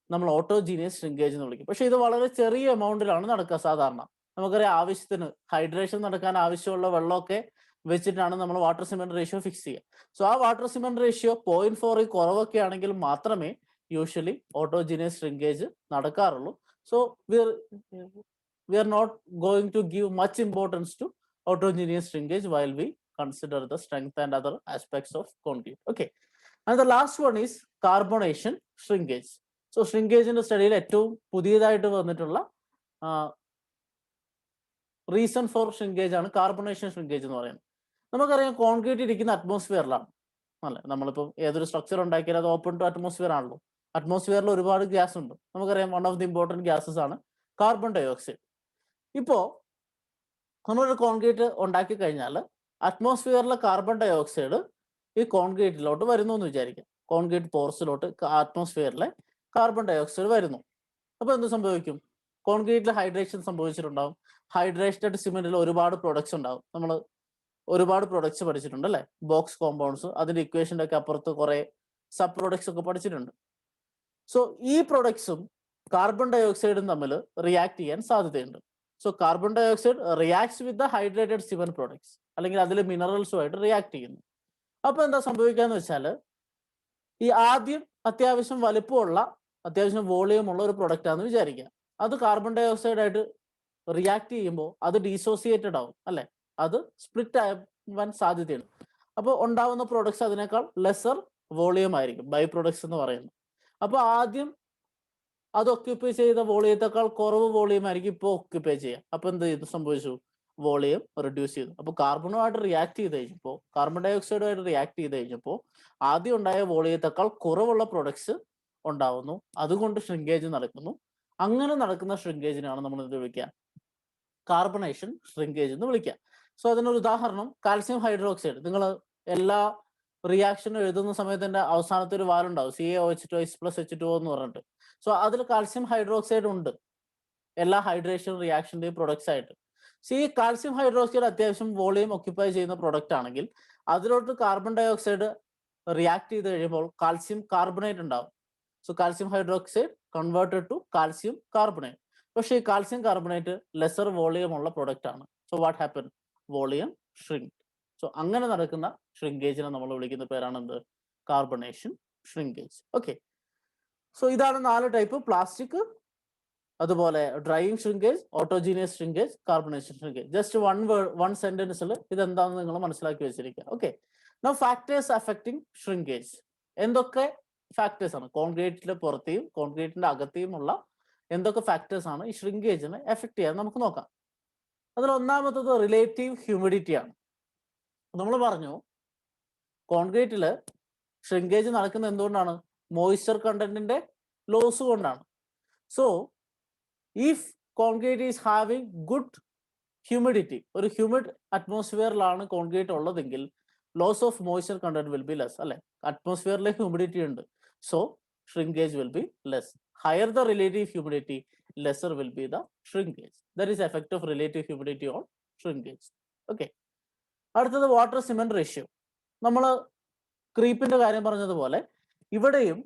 നമ്മൾ ഓട്ടോജീനിയസ് ഷ്രിങ്കേജ് എന്ന് വിളിക്കും. പക്ഷെ ഇത് വളരെ ചെറിയ എമൗണ്ടിലാണ് നടക്കുക സാധാരണ. നമുക്കറിയാം, ആവശ്യത്തിന് ഹൈഡ്രേഷൻ നടക്കാൻ ആവശ്യമുള്ള വെള്ളമൊക്കെ വെച്ചിട്ടാണ് നമ്മൾ വാട്ടർ സിമെന്റ് റേഷ്യോ ഫിക്സ് ചെയ്യുക. സോ ആ വാട്ടർ സിമെന്റ് റേഷ്യോ 0.4 കുറവൊക്കെ ആണെങ്കിൽ മാത്രമേ യൂഷ്വലി ഓട്ടോജീനിയസ് ഷ്രിങ്കേജ് നടക്കാറുള്ളൂ. So we are not going to give much importance to autogeneous shrinkage while we consider the strength and other aspects of concrete. Okay, and the last one is carbonation shrinkage. So shrinkage in the study ഏറ്റവും പുതിയതായിട്ട് വന്നിട്ടുള്ള റീസൺ ഫോർ ഷ്രിങ്കേജ് ആണ് കാർബണേഷൻ ഷ്രിങ്കേജ് എന്ന് പറയുന്നത്. നമുക്കറിയാം, കോൺക്രീറ്റ് ഇരിക്കുന്ന അറ്റ്മോസ്ഫിയറിലാണ് അല്ലെ. നമ്മളിപ്പം ഏതൊരു സ്ട്രക്ചർ ഉണ്ടാക്കിയാൽ അത് ഓപ്പൺ ടു അറ്റ്മോസ്ഫിയർ ആണല്ലോ. അറ്റ്മോസ്ഫിയറിൽ ഒരുപാട് ഗ്യാസ് ഉണ്ട്. നമുക്കറിയാം, one of the important gases ആണ് കാർബൺ ഡൈ ഓക്സൈഡ്. ഇപ്പോ നമ്മളൊരു കോൺക്രീറ്റ് ഉണ്ടാക്കി കഴിഞ്ഞാൽ അറ്റ്മോസ്ഫിയറിലെ കാർബൺ ഡൈ ഓക്സൈഡ് ഈ കോൺക്രീറ്റിലോട്ട് വരുന്നു എന്ന് വിചാരിക്കാം. കോൺക്രീറ്റ് പോർസിലോട്ട് അറ്റ്മോസ്ഫിയറിലെ കാർബൺ ഡൈ ഓക്സൈഡ് വരുന്നു. അപ്പൊ എന്ത് സംഭവിക്കും, കോൺക്രീറ്റിൽ ഹൈഡ്രേഷൻ സംഭവിച്ചിട്ടുണ്ടാവും. ഹൈഡ്രേറ്റഡ് സിമെന്റിൽ ഒരുപാട് പ്രൊഡക്ട്സ് ഉണ്ടാവും. നമ്മൾ ഒരുപാട് പ്രൊഡക്ട്സ് പഠിച്ചിട്ടുണ്ട് അല്ലെ, ബോക്സ് കോമ്പൗണ്ട്സ്, അതിന്റെ ഇക്വേഷൻ്റെ ഒക്കെ അപ്പുറത്ത് കുറെ സബ് പ്രൊഡക്ട്സ് ഒക്കെ പഠിച്ചിട്ടുണ്ട്. സോ ഈ പ്രൊഡക്ട്സും കാർബൺ ഡൈ ഓക്സൈഡും തമ്മിൽ റിയാക്ട് ചെയ്യാൻ സാധ്യതയുണ്ട്. So carbon dioxide reacts with the hydrated cement products, അല്ലെങ്കിൽ അതിൽ മിനറൽസുമായിട്ട് റിയാക്ട് ചെയ്യുന്നു. അപ്പൊ എന്താ സംഭവിക്കാന്ന് വെച്ചാൽ, ഈ ആദ്യം അത്യാവശ്യം വലുപ്പമുള്ള, അത്യാവശ്യം വോളിയം ഉള്ള ഒരു പ്രൊഡക്റ്റ് ആണെന്ന് വിചാരിക്കുക. അത് കാർബൺ ഡൈ ഓക്സൈഡ് ആയിട്ട് റിയാക്ട് ചെയ്യുമ്പോൾ അത് ഡീസോസിയേറ്റഡ് ആവും അല്ലെ, അത് സ്പ്ലിറ്റ് ആവാൻ സാധ്യതയുണ്ട്. അപ്പോൾ ഉണ്ടാവുന്ന പ്രൊഡക്ട്സ് അതിനേക്കാൾ ലെസർ വോളിയം ആയിരിക്കും, ബൈ പ്രൊഡക്ട്സ് എന്ന് പറയുന്നത്. അപ്പോൾ ആദ്യം അത് ഒക്യുപ്പൈ ചെയ്ത വോളിയത്തെക്കാൾ കുറവ് വോളിയം ആയിരിക്കും ഇപ്പോൾ ഒക്യുപ്പൈ ചെയ്യുക. അപ്പൊ എന്ത് ചെയ്തു, സംഭവിച്ചു, വോളിയം റിഡ്യൂസ് ചെയ്തു. അപ്പോൾ കാർബണുമായിട്ട് റിയാക്ട് ചെയ്ത് കഴിഞ്ഞപ്പോൾ, കാർബൺ ഡൈ ഓക്സൈഡുമായിട്ട് റിയാക്ട് ചെയ്ത് കഴിഞ്ഞപ്പോൾ ആദ്യം ഉണ്ടായ വോളിയത്തെക്കാൾ കുറവുള്ള പ്രൊഡക്ട്സ് ഉണ്ടാവുന്നു. അതുകൊണ്ട് ഷ്രിങ്കേജ് നടക്കുന്നു. അങ്ങനെ നടക്കുന്ന ഷ്രിങ്കേജിനാണ് നമ്മൾ എന്ത് വിളിക്കുക, കാർബണേഷൻ ഷ്രിങ്കേജ് എന്ന് വിളിക്കുക. സോ അതിനൊരു ഉദാഹരണം കാൽസ്യം ഹൈഡ്രോക്സൈഡ്. നിങ്ങൾ എല്ലാ റിയാക്ഷനും എഴുതുന്ന സമയത്ത് തന്നെ അവസാനത്തെ ഒരു വാലുണ്ടാവും, CaOH2+H2O എന്ന് പറഞ്ഞിട്ട്. സോ അതിൽ കാൽസ്യം ഹൈഡ്രോക്സൈഡ് ഉണ്ട് എല്ലാ ഹൈഡ്രേഷൻ റിയാക്ഷന്റെയും പ്രൊഡക്ട്സ് ആയിട്ട്. സോ ഈ കാൽസ്യം ഹൈഡ്രോക്സൈഡ് അത്യാവശ്യം വോളിയം ഒക്യുപ്പൈ ചെയ്യുന്ന പ്രൊഡക്റ്റ് ആണെങ്കിൽ അതിലോട്ട് കാർബൺ ഡൈ ഓക്സൈഡ് റിയാക്ട് ചെയ്ത് കഴിയുമ്പോൾ കാൽസ്യം കാർബണേറ്റ് ഉണ്ടാവും. So calcium hydroxide converted to calcium carbonate. പക്ഷേ ഈ കാൽസ്യം കാർബണേറ്റ് ലെസർ വോളിയം ഉള്ള പ്രൊഡക്റ്റ് ആണ്. So what happen, volume shrink. So അങ്ങനെ നടക്കുന്ന ഷ്രിങ്കേജിനെ നമ്മൾ വിളിക്കുന്ന പേരാണ് എന്ത്, കാർബണേഷൻ ഷ്രിങ്കേജ്. ഓക്കെ, സോ ഇതാണ് 4 ടൈപ്പ്: പ്ലാസ്റ്റിക്, അതുപോലെ drying shrinkage, autogenous shrinkage, carbonation shrinkage. Just one സെന്റൻസിൽ ഇതെന്താണെന്ന് നിങ്ങൾ മനസ്സിലാക്കി വെച്ചിരിക്കുക. Okay, now factors affecting shrinkage. എന്തൊക്കെ ഫാക്ടേഴ്സ് ആണ് കോൺക്രീറ്റിന്റെ പുറത്തെയും കോൺക്രീറ്റിന്റെ അകത്തെയും ഉള്ള എന്തൊക്കെ ഫാക്ടേഴ്സ് ആണ് ഈ ഷ്രിങ്കേജിനെ എഫക്ട് ചെയ്യാൻ നമുക്ക് നോക്കാം. അതിൽ ഒന്നാമത്തത് റിലേറ്റീവ് ഹ്യൂമിഡിറ്റി ആണ്. നമ്മൾ പറഞ്ഞു, കോൺക്രീറ്റില് ഷ്രിങ്കേജ് നടക്കുന്നത് എന്തുകൊണ്ടാണ്, മോയ്സ്ചർ കണ്ടന്റിന്റെ ലോസ് കൊണ്ടാണ്. So if concrete is having good humidity, ഒരു ഹ്യൂമിഡ് അറ്റ്മോസ്ഫിയറിലാണ് കോൺക്രീറ്റ് ഉള്ളതെങ്കിൽ loss of moisture content will be less, അല്ലെ? അറ്റ്മോസ്ഫിയറിലെ ഹ്യൂമിഡിറ്റി ഉണ്ട്, so shrinkage will be less. Higher the relative humidity, lesser will be the shrinkage. That is effect of relative humidity on shrinkage. Okay. അടുത്തത് വാട്ടർ സിമെന്റ് റേഷ്യോ. നമ്മൾ ക്രീപ്പിന്റെ കാര്യം പറഞ്ഞതുപോലെ ഇവിടെയും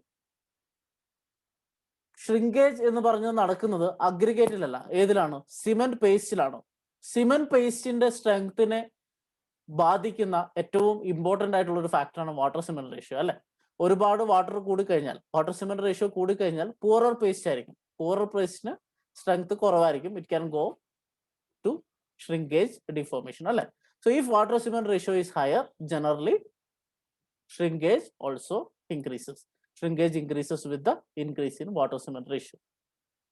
ഷ്രിങ്കേജ് എന്ന് പറഞ്ഞത് നടക്കുന്നത് അഗ്രിഗേറ്റിലല്ല, ഏതിലാണ്? സിമെന്റ് പേസ്റ്റിലാണ്. സിമെന്റ് പേസ്റ്റിന്റെ സ്ട്രെങ്ത്തിനെ ബാധിക്കുന്ന ഏറ്റവും ഇമ്പോർട്ടന്റ് ആയിട്ടുള്ള ഒരു ഫാക്ടറാണ് വാട്ടർ സിമെന്റ് റേഷ്യോ, അല്ലെ? ഒരുപാട് വാട്ടർ കൂടിക്കഴിഞ്ഞാൽ, വാട്ടർ സിമെന്റ് റേഷ്യോ കൂടിക്കഴിഞ്ഞാൽ പൂറർ പേസ്റ്റ് ആയിരിക്കും. പൂറർ പേസ്റ്റിന് സ്ട്രെങ്ത് കുറവായിരിക്കും. It can go to shrinkage deformation, അല്ലെ? So if water cement ratio is higher, generally shrinkage also increases. Shrinkage increases with the increase in water cement ratio.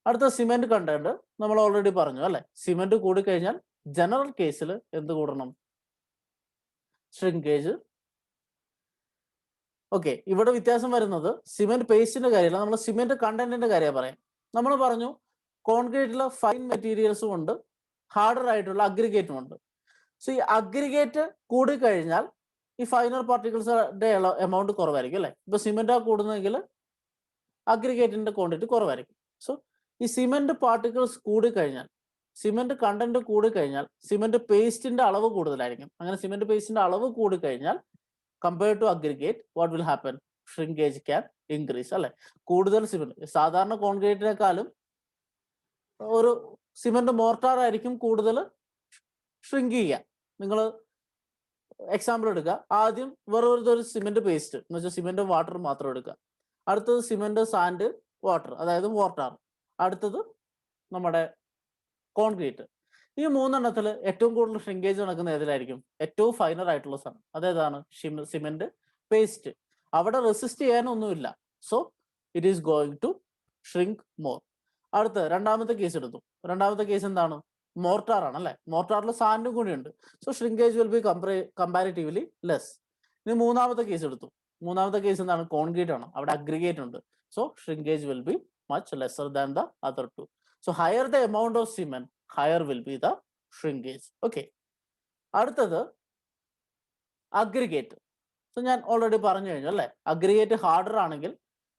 അടുത്ത സിമെന്റ് കണ്ടന്റ് നമ്മൾ ഓൾറെഡി പറഞ്ഞു, അല്ലെ? സിമെന്റ് കൂടിക്കഴിഞ്ഞാൽ ജനറൽ കേസിൽ എന്ത് കൂടണം? shrinkage. ഓക്കെ, ഇവിടെ വ്യത്യാസം വരുന്നത് സിമെന്റ് പേസ്റ്റിന്റെ കാര്യമല്ല, നമ്മൾ സിമെന്റ് കണ്ടന്റിന്റെ കാര്യം പറയാം. നമ്മൾ പറഞ്ഞു കോൺക്രീറ്റിൽ ഫൈൻ മെറ്റീരിയൽസും ഉണ്ട്, ഹാർഡർ ആയിട്ടുള്ള അഗ്രിഗേറ്റും ഉണ്ട്. സോ ഈ അഗ്രിഗേറ്റ് കൂടിക്കഴിഞ്ഞാൽ ഈ ഫൈനർ പാർട്ടിക്കിൾസിന്റെ എമൗണ്ട് കുറവായിരിക്കും, അല്ലെ? ഇപ്പൊ സിമെന്റ് കൂടുന്നെങ്കിൽ അഗ്രിഗേറ്റിന്റെ ക്വാണ്ടിറ്റി കുറവായിരിക്കും. സോ ഈ സിമെന്റ് പാർട്ടിക്കിൾസ് കൂടിക്കഴിഞ്ഞാൽ, സിമെന്റ് കണ്ടന്റ് കൂടിക്കഴിഞ്ഞാൽ സിമെന്റ് പേസ്റ്റിന്റെ അളവ് കൂടുതലായിരിക്കും. അങ്ങനെ സിമെന്റ് പേസ്റ്റിന്റെ അളവ് കൂടിക്കഴിഞ്ഞാൽ compared to aggregate, what will happen? Shrinkage can increase, അല്ലെ? കൂടുതൽ സിമെന്റ്, സാധാരണ കോൺക്രീറ്റിനെക്കാളും ഒരു സിമെന്റ് മോർട്ടാർ ആയിരിക്കും കൂടുതൽ ഷ്രിങ്ക് ചെയ്യുക. നിങ്ങൾ എക്സാമ്പിൾ എടുക്കുക. ആദ്യം വെറുതെ ഒരു സിമെന്റ് പേസ്റ്റ് എന്ന് വെച്ചാൽ സിമെന്റ് വാട്ടർ മാത്രം എടുക്കുക. അടുത്തത് സിമെന്റ് സാൻഡ് വാട്ടർ, അതായത് മോർട്ടാർ. അടുത്തത് നമ്മുടെ കോൺക്രീറ്റ്. ഈ മൂന്നെണ്ണത്തിൽ ഏറ്റവും കൂടുതൽ ഷ്രിങ്കേജ് നടക്കുന്ന ഏതിലായിരിക്കും? ഏറ്റവും ഫൈനർ ആയിട്ടുള്ള സാധനം അതേതാണ്? Cement paste. അവിടെ റെസിസ്റ്റ് ചെയ്യാനൊന്നുമില്ല, so it is going to shrink more. അടുത്ത രണ്ടാമത്തെ കേസ് എടുത്തു. രണ്ടാമത്തെ കേസ് എന്താണ്? മോർട്ടാർ ആണ്, അല്ലെ? മോർട്ടാറിൽ സാൻഡും കൂടി ഉണ്ട്, so shrinkage will B comparatively less. ഇനി മൂന്നാമത്തെ കേസ് എടുത്തു. മൂന്നാമത്തെ കേസ് എന്താണ്? കോൺക്രീറ്റ് ആണ്, അവിടെ അഗ്രിഗേറ്റ് ഉണ്ട്, so shrinkage will be much lesser than the other two. So higher the amount of cement, higher will be the shrinkage. Okay. അടുത്തത് അഗ്രിഗേറ്റ്. സോ ഞാൻ ഓൾറെഡി പറഞ്ഞു കഴിഞ്ഞു, അല്ലെ? അഗ്രിഗേറ്റ് ഹാർഡർ ആണെങ്കിൽ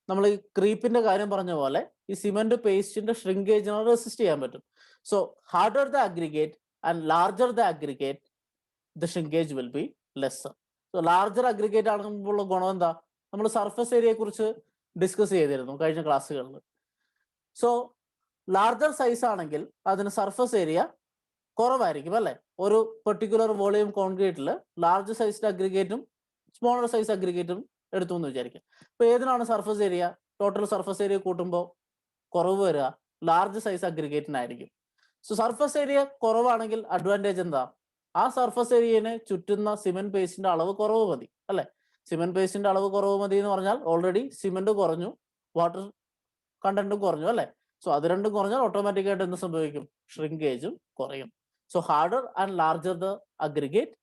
നമ്മൾ ഈ ക്രീപ്പിന്റെ കാര്യം പറഞ്ഞ പോലെ ഈ സിമെന്റ് പേസ്റ്റിന്റെ ഷ്രിങ്കേജിനെ റെസിസ്റ്റ് ചെയ്യാൻ പറ്റും. So harder the aggregate and larger the aggregate, the shrinkage will be lesser. So larger aggregate ആകുമ്പോഴുള്ള ഗുണം എന്താ? നമ്മൾ സർഫസ് ഏരിയയെ കുറിച്ച് ഡിസ്കസ് ചെയ്തിരുന്നു കഴിഞ്ഞ ക്ലാസ്സുകളിൽ. സോ ലാർജർ സൈസ് ആണെങ്കിൽ അതിന് സർഫസ് ഏരിയ കുറവായിരിക്കും, അല്ലെ? ഒരു പെർട്ടിക്കുലർ വോളിയം കോൺക്രീറ്റിൽ ലാർജ് സൈസ്ഡ് അഗ്രിഗേറ്റും സ്മോളർ സൈസ് അഗ്രിഗേറ്റും എടുത്തു എന്ന് വിചാരിക്കാം. അപ്പൊ ഏതിനാണ് surface area? Total surface area കൂട്ടുമ്പോൾ കുറവ് വരിക ലാർജ് സൈസ് അഗ്രിഗേറ്റിനായിരിക്കും. സോ സർഫസ് ഏരിയ കുറവാണെങ്കിൽ അഡ്വാൻറ്റേജ് എന്താ? ആ സർഫസ് ഏരിയനെ ചുറ്റുന്ന സിമെന്റ് പേസ്റ്റിന്റെ അളവ് കുറവ് മതി, അല്ലെ? സിമെന്റ് പേസ്റ്റിന്റെ അളവ് കുറവ് മതി എന്ന് പറഞ്ഞാൽ ഓൾറെഡി സിമെന്റ് കുറഞ്ഞു, വാട്ടർ കണ്ടന്റും കുറഞ്ഞു, അല്ലെ? സോ അത് രണ്ടും കുറഞ്ഞാൽ ഓട്ടോമാറ്റിക് ആയിട്ട് എന്ത് സംഭവിക്കും? ഷ്രിങ്കേജും കുറയും. So harder and larger the aggregate,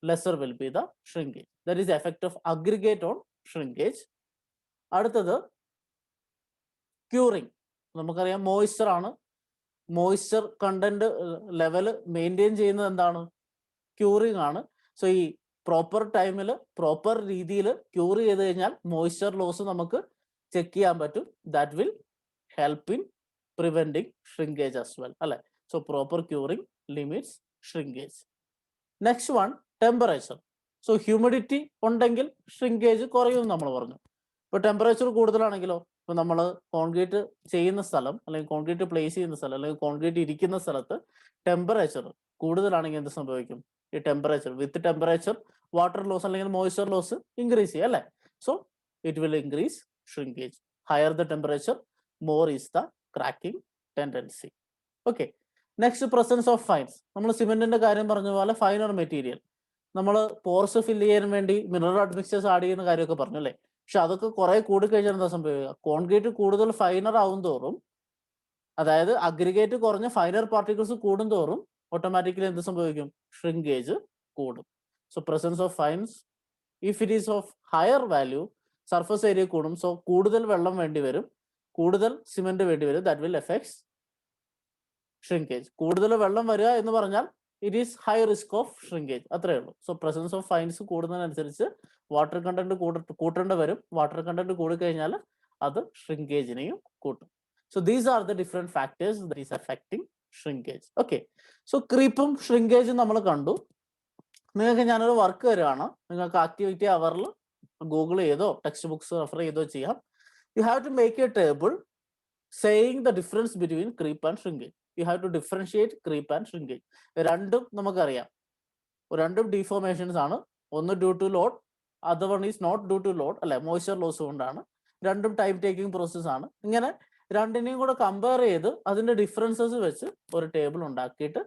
lesser will be the shrinkage. That is effect of aggregate on shrinkage. അടുത്തത് ക്യൂറിങ്. നമുക്കറിയാം മോയ്സ്ചർ ആണ്. മോയ്സ്ചർ കണ്ടന്റ് ലെവൽ മെയിൻറ്റെയിൻ ചെയ്യുന്നത് എന്താണ്? ക്യൂറിങ് ആണ്. സോ ഈ പ്രോപ്പർ ടൈമിൽ പ്രോപ്പർ രീതിയിൽ ക്യൂർ ചെയ്ത് കഴിഞ്ഞാൽ മോയ്സ്ചർ ലോസ് നമുക്ക് ചെക്ക് ചെയ്യാൻ പറ്റും. That will help in preventing shrinkage as well, അല്ലെ? So proper curing limits shrinkage. Next one, temperature. So humidity ഉണ്ടെങ്കിൽ shrinkage കുറയും നമ്മൾ പറഞ്ഞു. ഇപ്പൊ ടെമ്പറേച്ചർ കൂടുതലാണെങ്കിലോ, ഇപ്പൊ നമ്മൾ കോൺക്രീറ്റ് ചെയ്യുന്ന സ്ഥലം അല്ലെങ്കിൽ കോൺക്രീറ്റ് പ്ലേസ് ചെയ്യുന്ന സ്ഥലം അല്ലെങ്കിൽ കോൺക്രീറ്റ് ഇരിക്കുന്ന സ്ഥലത്ത് ടെമ്പറേച്ചർ കൂടുതലാണെങ്കിൽ എന്ത് സംഭവിക്കും? ഈ temperature with temperature water loss അല്ലെങ്കിൽ മോയ്സ്ചർ ലോസ് ഇൻക്രീസ് ചെയ്യും, അല്ലെ? So it will increase shrinkage. Higher the temperature, more is the cracking tendency. Okay. Next, presence of fines. നമ്മൾ സിമെന്റിന്റെ കാര്യം പറഞ്ഞ പോലെ ഫൈനർ മെറ്റീരിയൽ നമ്മൾ പോർസ് ഫില്ല് ചെയ്യാൻ വേണ്ടി മിനറൽ അഡ്മിക്സേഴ്സ് ആഡ് ചെയ്യുന്ന കാര്യമൊക്കെ പറഞ്ഞു, അല്ലേ? പക്ഷെ അതൊക്കെ കുറെ കൂടിക്കഴിഞ്ഞാൽ എന്താ സംഭവിക്കുക? കോൺക്രീറ്റ് കൂടുതൽ ഫൈനർ ആവും തോറും, അതായത് അഗ്രിഗേറ്റ് കുറഞ്ഞ ഫൈനർ പാർട്ടിക്കിൾസ് കൂടും തോറും ഓട്ടോമാറ്റിക്കലി എന്ത് സംഭവിക്കും? ഷ്രിങ്കേജ് കൂടും. So presence of fines, if it is of higher value, surface area കൂടും. സോ കൂടുതൽ വെള്ളം വേണ്ടി വരും, കൂടുതൽ സിമെന്റ് വേണ്ടി വരും. That will effects shrinkage. കൂടുതൽ വെള്ളം വരിക എന്ന് പറഞ്ഞാൽ it is high risk of shrinkage, അത്രയേ ഉള്ളൂ. സോ പ്രസൻസ് ഓഫ് ഫൈൻസ് കൂടുന്നതിനനുസരിച്ച് വാട്ടർ കണ്ടന്റ് കൂട്ടേണ്ടി വരും. വാട്ടർ കണ്ടന്റ് കൂടിക്കഴിഞ്ഞാൽ അത് ഷ്രിങ്കേജിനെയും കൂട്ടും. So these are the different factors that is affecting shrinkage. Okay, so ക്രീപ്പും ഷ്രിങ്കേജും നമ്മൾ കണ്ടു. നിങ്ങൾക്ക് ഞാനൊരു വർക്ക് തരുവാണ്. നിങ്ങൾക്ക് ആക്ടിവിറ്റി അവറിൽ ഗൂഗിൾ ചെയ്തോ ടെക്സ്റ്റ് ബുക്സ് റെഫർ ചെയ്തോ ചെയ്യാം. You have to make a table saying the difference between creep and shrinkage. You have to differentiate creep and shrinkage. രണ്ടും നമുക്കറിയാം, രണ്ടും ഡീഫോർമേഷൻസ് ആണ്. ഒന്ന് due to load, other one is not due to load, അല്ലെ, മോയ്സ്ചർ ലോസ് കൊണ്ടാണ്. രണ്ടും ടൈം ടേക്കിംഗ് പ്രോസസ് ആണ്. ഇങ്ങനെ രണ്ടിനെയും കൂടെ കമ്പയർ ചെയ്ത് അതിന്റെ ഡിഫറൻസസ് വെച്ച് ഒരു ടേബിൾ ഉണ്ടാക്കിയിട്ട്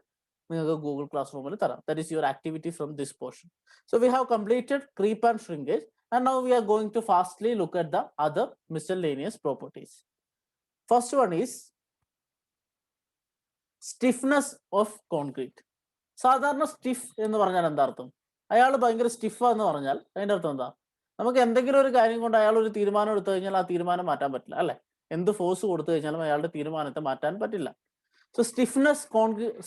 നിങ്ങൾക്ക് ഗൂഗിൾ ക്ലാസ് റൂമിൽ തരാം. That is your activity from this portion. So we have completed creep and shrinkage, and now we are going to fastly look at the other miscellaneous properties. First one is stiffness of concrete. സാധാരണ സ്റ്റിഫ് എന്ന് പറഞ്ഞാൽ എന്താ അർത്ഥം? അയാൾ ഭയങ്കര സ്റ്റിഫാന്ന് പറഞ്ഞാൽ അതിന്റെ അർത്ഥം എന്താ? നമുക്ക് എന്തെങ്കിലും ഒരു കാര്യം കൊണ്ട് അയാൾ ഒരു തീരുമാനം എടുത്തു കഴിഞ്ഞാൽ ആ തീരുമാനം മാറ്റാൻ പറ്റില്ല, അല്ലെ? എന്ത് ഫോഴ്സ് കൊടുത്തു കഴിഞ്ഞാലും അയാളുടെ തീരുമാനത്തെ മാറ്റാൻ പറ്റില്ല. സോ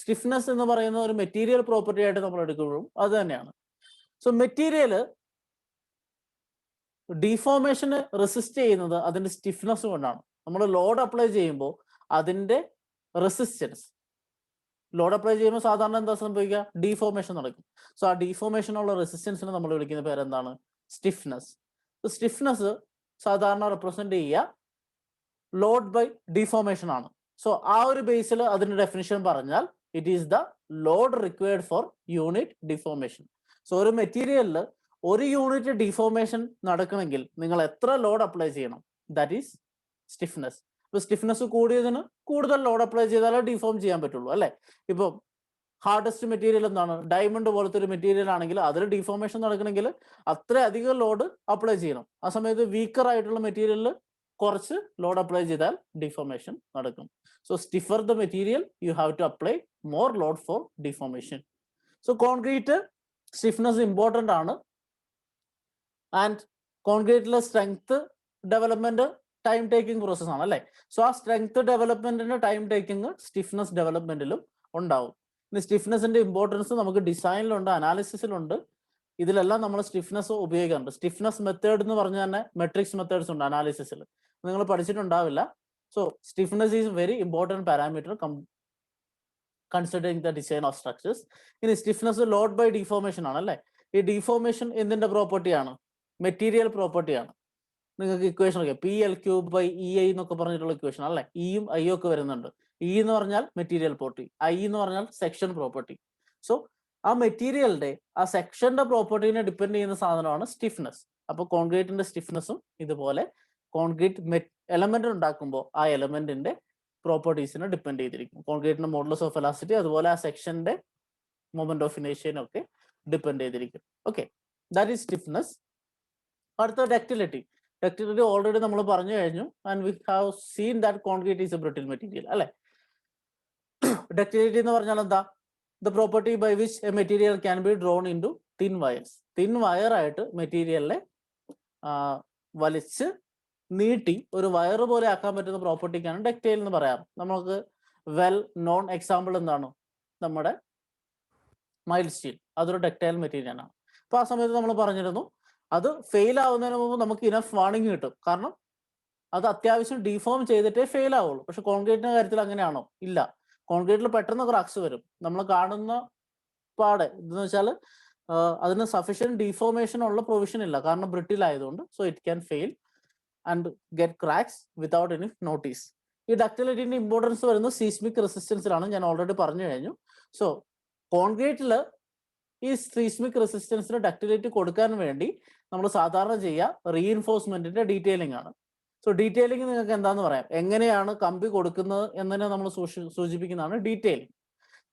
സ്റ്റിഫ്നെസ് എന്ന് പറയുന്ന ഒരു മെറ്റീരിയൽ പ്രോപ്പർട്ടി ആയിട്ട് നമ്മൾ എടുക്കുമ്പോഴും അത് തന്നെയാണ്. സോ മെറ്റീരിയൽ ഡീഫോർമേഷന് റെസിസ്റ്റ് ചെയ്യുന്നത് അതിന്റെ സ്റ്റിഫ്നെസ് കൊണ്ടാണ്. നമ്മൾ ലോഡ് അപ്ലൈ ചെയ്യുമ്പോൾ അതിന്റെ റെസിസ്റ്റൻസ്, ലോഡ് അപ്ലൈ ചെയ്യുമ്പോൾ സാധാരണ എന്താ സംഭവിക്കുക? ഡീഫോർമേഷൻ നടക്കും. സോ ആ ഡീഫോർമേഷനുള്ള റെസിസ്റ്റൻസിനെ നമ്മൾ വിളിക്കുന്ന പേരെന്താണ്? സ്റ്റിഫ്നെസ്. സ്റ്റിഫ്നെസ് സാധാരണ റെപ്രസെന്റ് ചെയ്യുക ലോഡ് ബൈ ഡീഫോർമേഷൻ ആണ്. സോ ആ ഒരു ബേസിൽ അതിന്റെ ഡെഫിനിഷൻ പറഞ്ഞാൽ it is the load required for unit deformation. So ഒരു മെറ്റീരിയലിൽ ഒരു യൂണിറ്റ് ഡിഫോർമേഷൻ നടക്കണമെങ്കിൽ നിങ്ങൾ എത്ര ലോഡ് അപ്ലൈ ചെയ്യണം? That is stiffness. ഇപ്പൊ സ്റ്റിഫ്നെസ് കൂടിയതിന് കൂടുതൽ ലോഡ് അപ്ലൈ ചെയ്താലേ ഡിഫോം ചെയ്യാൻ പറ്റുള്ളൂ, അല്ലെ? ഇപ്പൊ ഹാർഡസ്റ്റ് മെറ്റീരിയൽ എന്താണ്? ഡയമണ്ട് പോലത്തെ ഒരു മെറ്റീരിയൽ ആണെങ്കിൽ അതിൽ ഡിഫോർമേഷൻ നടക്കണമെങ്കിൽ അത്രയധികം ലോഡ് അപ്ലൈ ചെയ്യണം. ആ സമയത്ത് വീക്കർ ആയിട്ടുള്ള മെറ്റീരിയലിൽ കുറച്ച് ലോഡ് അപ്ലൈ ചെയ്താൽ ഡിഫോർമേഷൻ നടക്കും. So stiffer the material you have to apply more load for deformation. So concrete stiffness important ആണ്. ആൻഡ് കോൺക്രീറ്റിലെ strength development time taking process ആണ്, അല്ലെ? സോ ആ സ്ട്രെങ്ത് ഡെവലപ്മെന്റിന്റെ ടൈം ടേക്കിംഗ് സ്റ്റിഫ്നെസ് ഡെവലപ്മെന്റിലും ഉണ്ടാവും. ഇനി സ്റ്റിഫ്നെസിന്റെ ഇമ്പോർട്ടൻസ് നമുക്ക് ഡിസൈനിലുണ്ട്, അനാലിസിസിലുണ്ട്. ഇതിലെല്ലാം നമ്മൾ സ്റ്റിഫ്നെസ് ഉപയോഗിക്കാറുണ്ട്. സ്റ്റിഫ്നെസ് മെത്തേഡ് എന്ന് പറഞ്ഞാൽ തന്നെ മെട്രിക്സ് മെത്തേഡ്സ് ഉണ്ട് അനാലിസിസിൽ, നിങ്ങൾ പഠിച്ചിട്ടുണ്ടാവില്ല. So stiffness is very important parameter considering the design of structures. ഇനി സ്റ്റിഫ്നെസ് ലോഡ് ബൈ ഡിഫോർമേഷൻ ആണ്, അല്ലെ? ഈ ഡിഫോർമേഷൻ എന്തിന്റെ പ്രോപ്പർട്ടിയാണ്? മെറ്റീരിയൽ പ്രോപ്പർട്ടിയാണ്. നിങ്ങൾക്ക് ഇക്വേഷൻ ഒക്കെ PL3/EI എന്നൊക്കെ പറഞ്ഞിട്ടുള്ള ഇക്വേഷൻ, അല്ലെ? ഇയും ഐയും ഒക്കെ വരുന്നുണ്ട്. ഇ എന്ന് പറഞ്ഞാൽ മെറ്റീരിയൽ പ്രോപ്പർട്ടി, ഐ എന്ന് പറഞ്ഞാൽ സെക്ഷൻ പ്രോപ്പർട്ടി. സോ ആ മെറ്റീരിയലിന്റെ ആ സെക്ഷന്റെ പ്രോപ്പർട്ടീനെ ഡിപ്പെൻഡ് ചെയ്യുന്ന സാധനമാണ് സ്റ്റിഫ്നെസ്. അപ്പൊ കോൺക്രീറ്റിന്റെ സ്റ്റിഫ്നെസ്സും ഇതുപോലെ കോൺക്രീറ്റ് എലമെന്റ് ഉണ്ടാക്കുമ്പോൾ ആ എലമെന്റിന്റെ പ്രോപ്പർട്ടീസിനെ ഡിപ്പെൻഡ് ചെയ്തിരിക്കും. കോൺക്രീറ്റിന്റെ മോഡുലസ് ഓഫ് എലാസ്റ്റിറ്റി, അതുപോലെ ആ സെക്ഷന്റെ മൊമെന്റ് ഓഫ് ഇനേഷ്യനൊക്കെ ഡിപ്പെൻഡ് ചെയ്തിരിക്കും. Okay, that is stiffness. അടുത്ത ഡക്റ്റിലിറ്റി. ഡക്റ്റിലിറ്റി ഓൾറെഡി നമ്മൾ പറഞ്ഞു കഴിഞ്ഞു. And we have seen that concrete is a brittle material, അല്ലെ? ഡക്റ്റിലിറ്റി എന്ന് പറഞ്ഞാൽ എന്താ? The property by which a material can be drawn into thin wires. Thin wire ആയിട്ട് മെറ്റീരിയലിനെ വലിച്ച് നീട്ടി ഒരു വയർ പോലെ ആക്കാൻ പറ്റുന്ന പ്രോപ്പർട്ടിക്കാണ് ഡക്റ്റൈൽ എന്ന് പറയാറ്. നമുക്ക് വെൽ നോൺ എക്സാമ്പിൾ എന്താണ്? നമ്മുടെ മൈൽഡ് സ്റ്റീൽ, അതൊരു ഡക്റ്റൈൽ മെറ്റീരിയൽ ആണ്. അപ്പൊ ആ സമയത്ത് നമ്മൾ പറഞ്ഞിരുന്നു അത് ഫെയിൽ ആവുന്നതിന് മുമ്പ് നമുക്ക് ഇനഫ് വാർണിംഗ് കിട്ടും, കാരണം അത് അത്യാവശ്യം ഡിഫോം ചെയ്തിട്ടേ ഫെയിൽ ആവുള്ളൂ. പക്ഷെ കോൺക്രീറ്റിന്റെ കാര്യത്തിൽ അങ്ങനെയാണോ? ഇല്ല. കോൺക്രീറ്റിൽ പെട്ടെന്ന് ക്രാക്സ് വരും. നമ്മൾ കാണുന്ന പാടെ ഇതെന്ന് വെച്ചാൽ അതിന് സഫീഷ്യന്റ് ഡിഫോർമേഷൻ ഉള്ള പ്രൊവിഷൻ ഇല്ല, കാരണം ബ്രിട്ടിൽ ആയതുകൊണ്ട്. So it can fail and get cracks without any notice. ഈ ഡക്റ്റിലിറ്റിന്റെ ഇമ്പോർട്ടൻസ് വരുന്നത് സീസ്മിക് റെസിസ്റ്റൻസിലാണ്, ഞാൻ ഓൾറെഡി പറഞ്ഞു കഴിഞ്ഞു. സോ കോൺക്രീറ്റിൽ ഈ സീസ്മിക് റെസിസ്റ്റൻസിന് ഡക്റ്റിലിറ്റി കൊടുക്കാൻ വേണ്ടി നമ്മൾ സാധാരണ ചെയ്യുക റീഇൻഫോഴ്സ്മെന്റിന്റെ ഡീറ്റെയിലിംഗ് ആണ്. സോ ഡീറ്റെയിലിംഗ് നിങ്ങൾക്ക് എന്താന്ന് പറയാം, എങ്ങനെയാണ് കമ്പി കൊടുക്കുന്നത് എന്നതിനെ നമ്മൾ സൂചിപ്പിക്കുന്നതാണ് ഡീറ്റെയിലിംഗ്.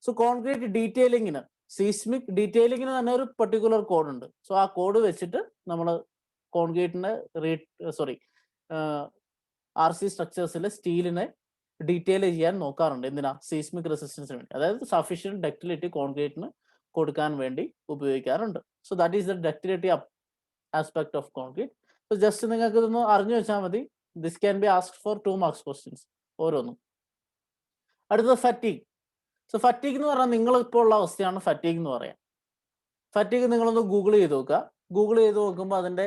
സോ കോൺക്രീറ്റ് ഡീറ്റെയിലിങ്ങിന്, സീസ്മിക് ഡീറ്റെയിലിങ്ങിന് തന്നെ ഒരു പെർട്ടിക്കുലർ കോഡ് ഉണ്ട്. സോ ആ കോഡ് വെച്ചിട്ട് നമ്മൾ കോൺക്രീറ്റിന്റെ RC സ്ട്രക്ചേഴ്സിലെ സ്റ്റീലിനെ ഡീറ്റെയിൽ ചെയ്യാൻ നോക്കാറുണ്ട്. എന്തിനാ? സീസ്മിക് റെസിസ്റ്റൻസിന് വേണ്ടി, അതായത് സഫീഷ്യന്റ് ഡക്റ്റിലിറ്റി കോൺക്രീറ്റിന് കൊടുക്കാൻ വേണ്ടി ഉപയോഗിക്കാറുണ്ട്. So that is the ductility aspect of concrete. Just നിങ്ങൾക്ക് ഇതൊന്ന് അറിഞ്ഞു വെച്ചാൽ മതി. This can be asked four 2 marks questions ഓരോന്നും. അടുത്തത് ഫറ്റീഗ്. സോ ഫറ്റീഗ് എന്ന് പറഞ്ഞാൽ നിങ്ങൾ ഇപ്പോൾ ഉള്ള അവസ്ഥയാണ് ഫറ്റീഗ് എന്ന് പറയാം. ഫറ്റീഗ് നിങ്ങളൊന്ന് ഗൂഗിൾ ചെയ്ത് നോക്കുക. ഗൂഗിൾ ചെയ്ത് നോക്കുമ്പോൾ അതിന്റെ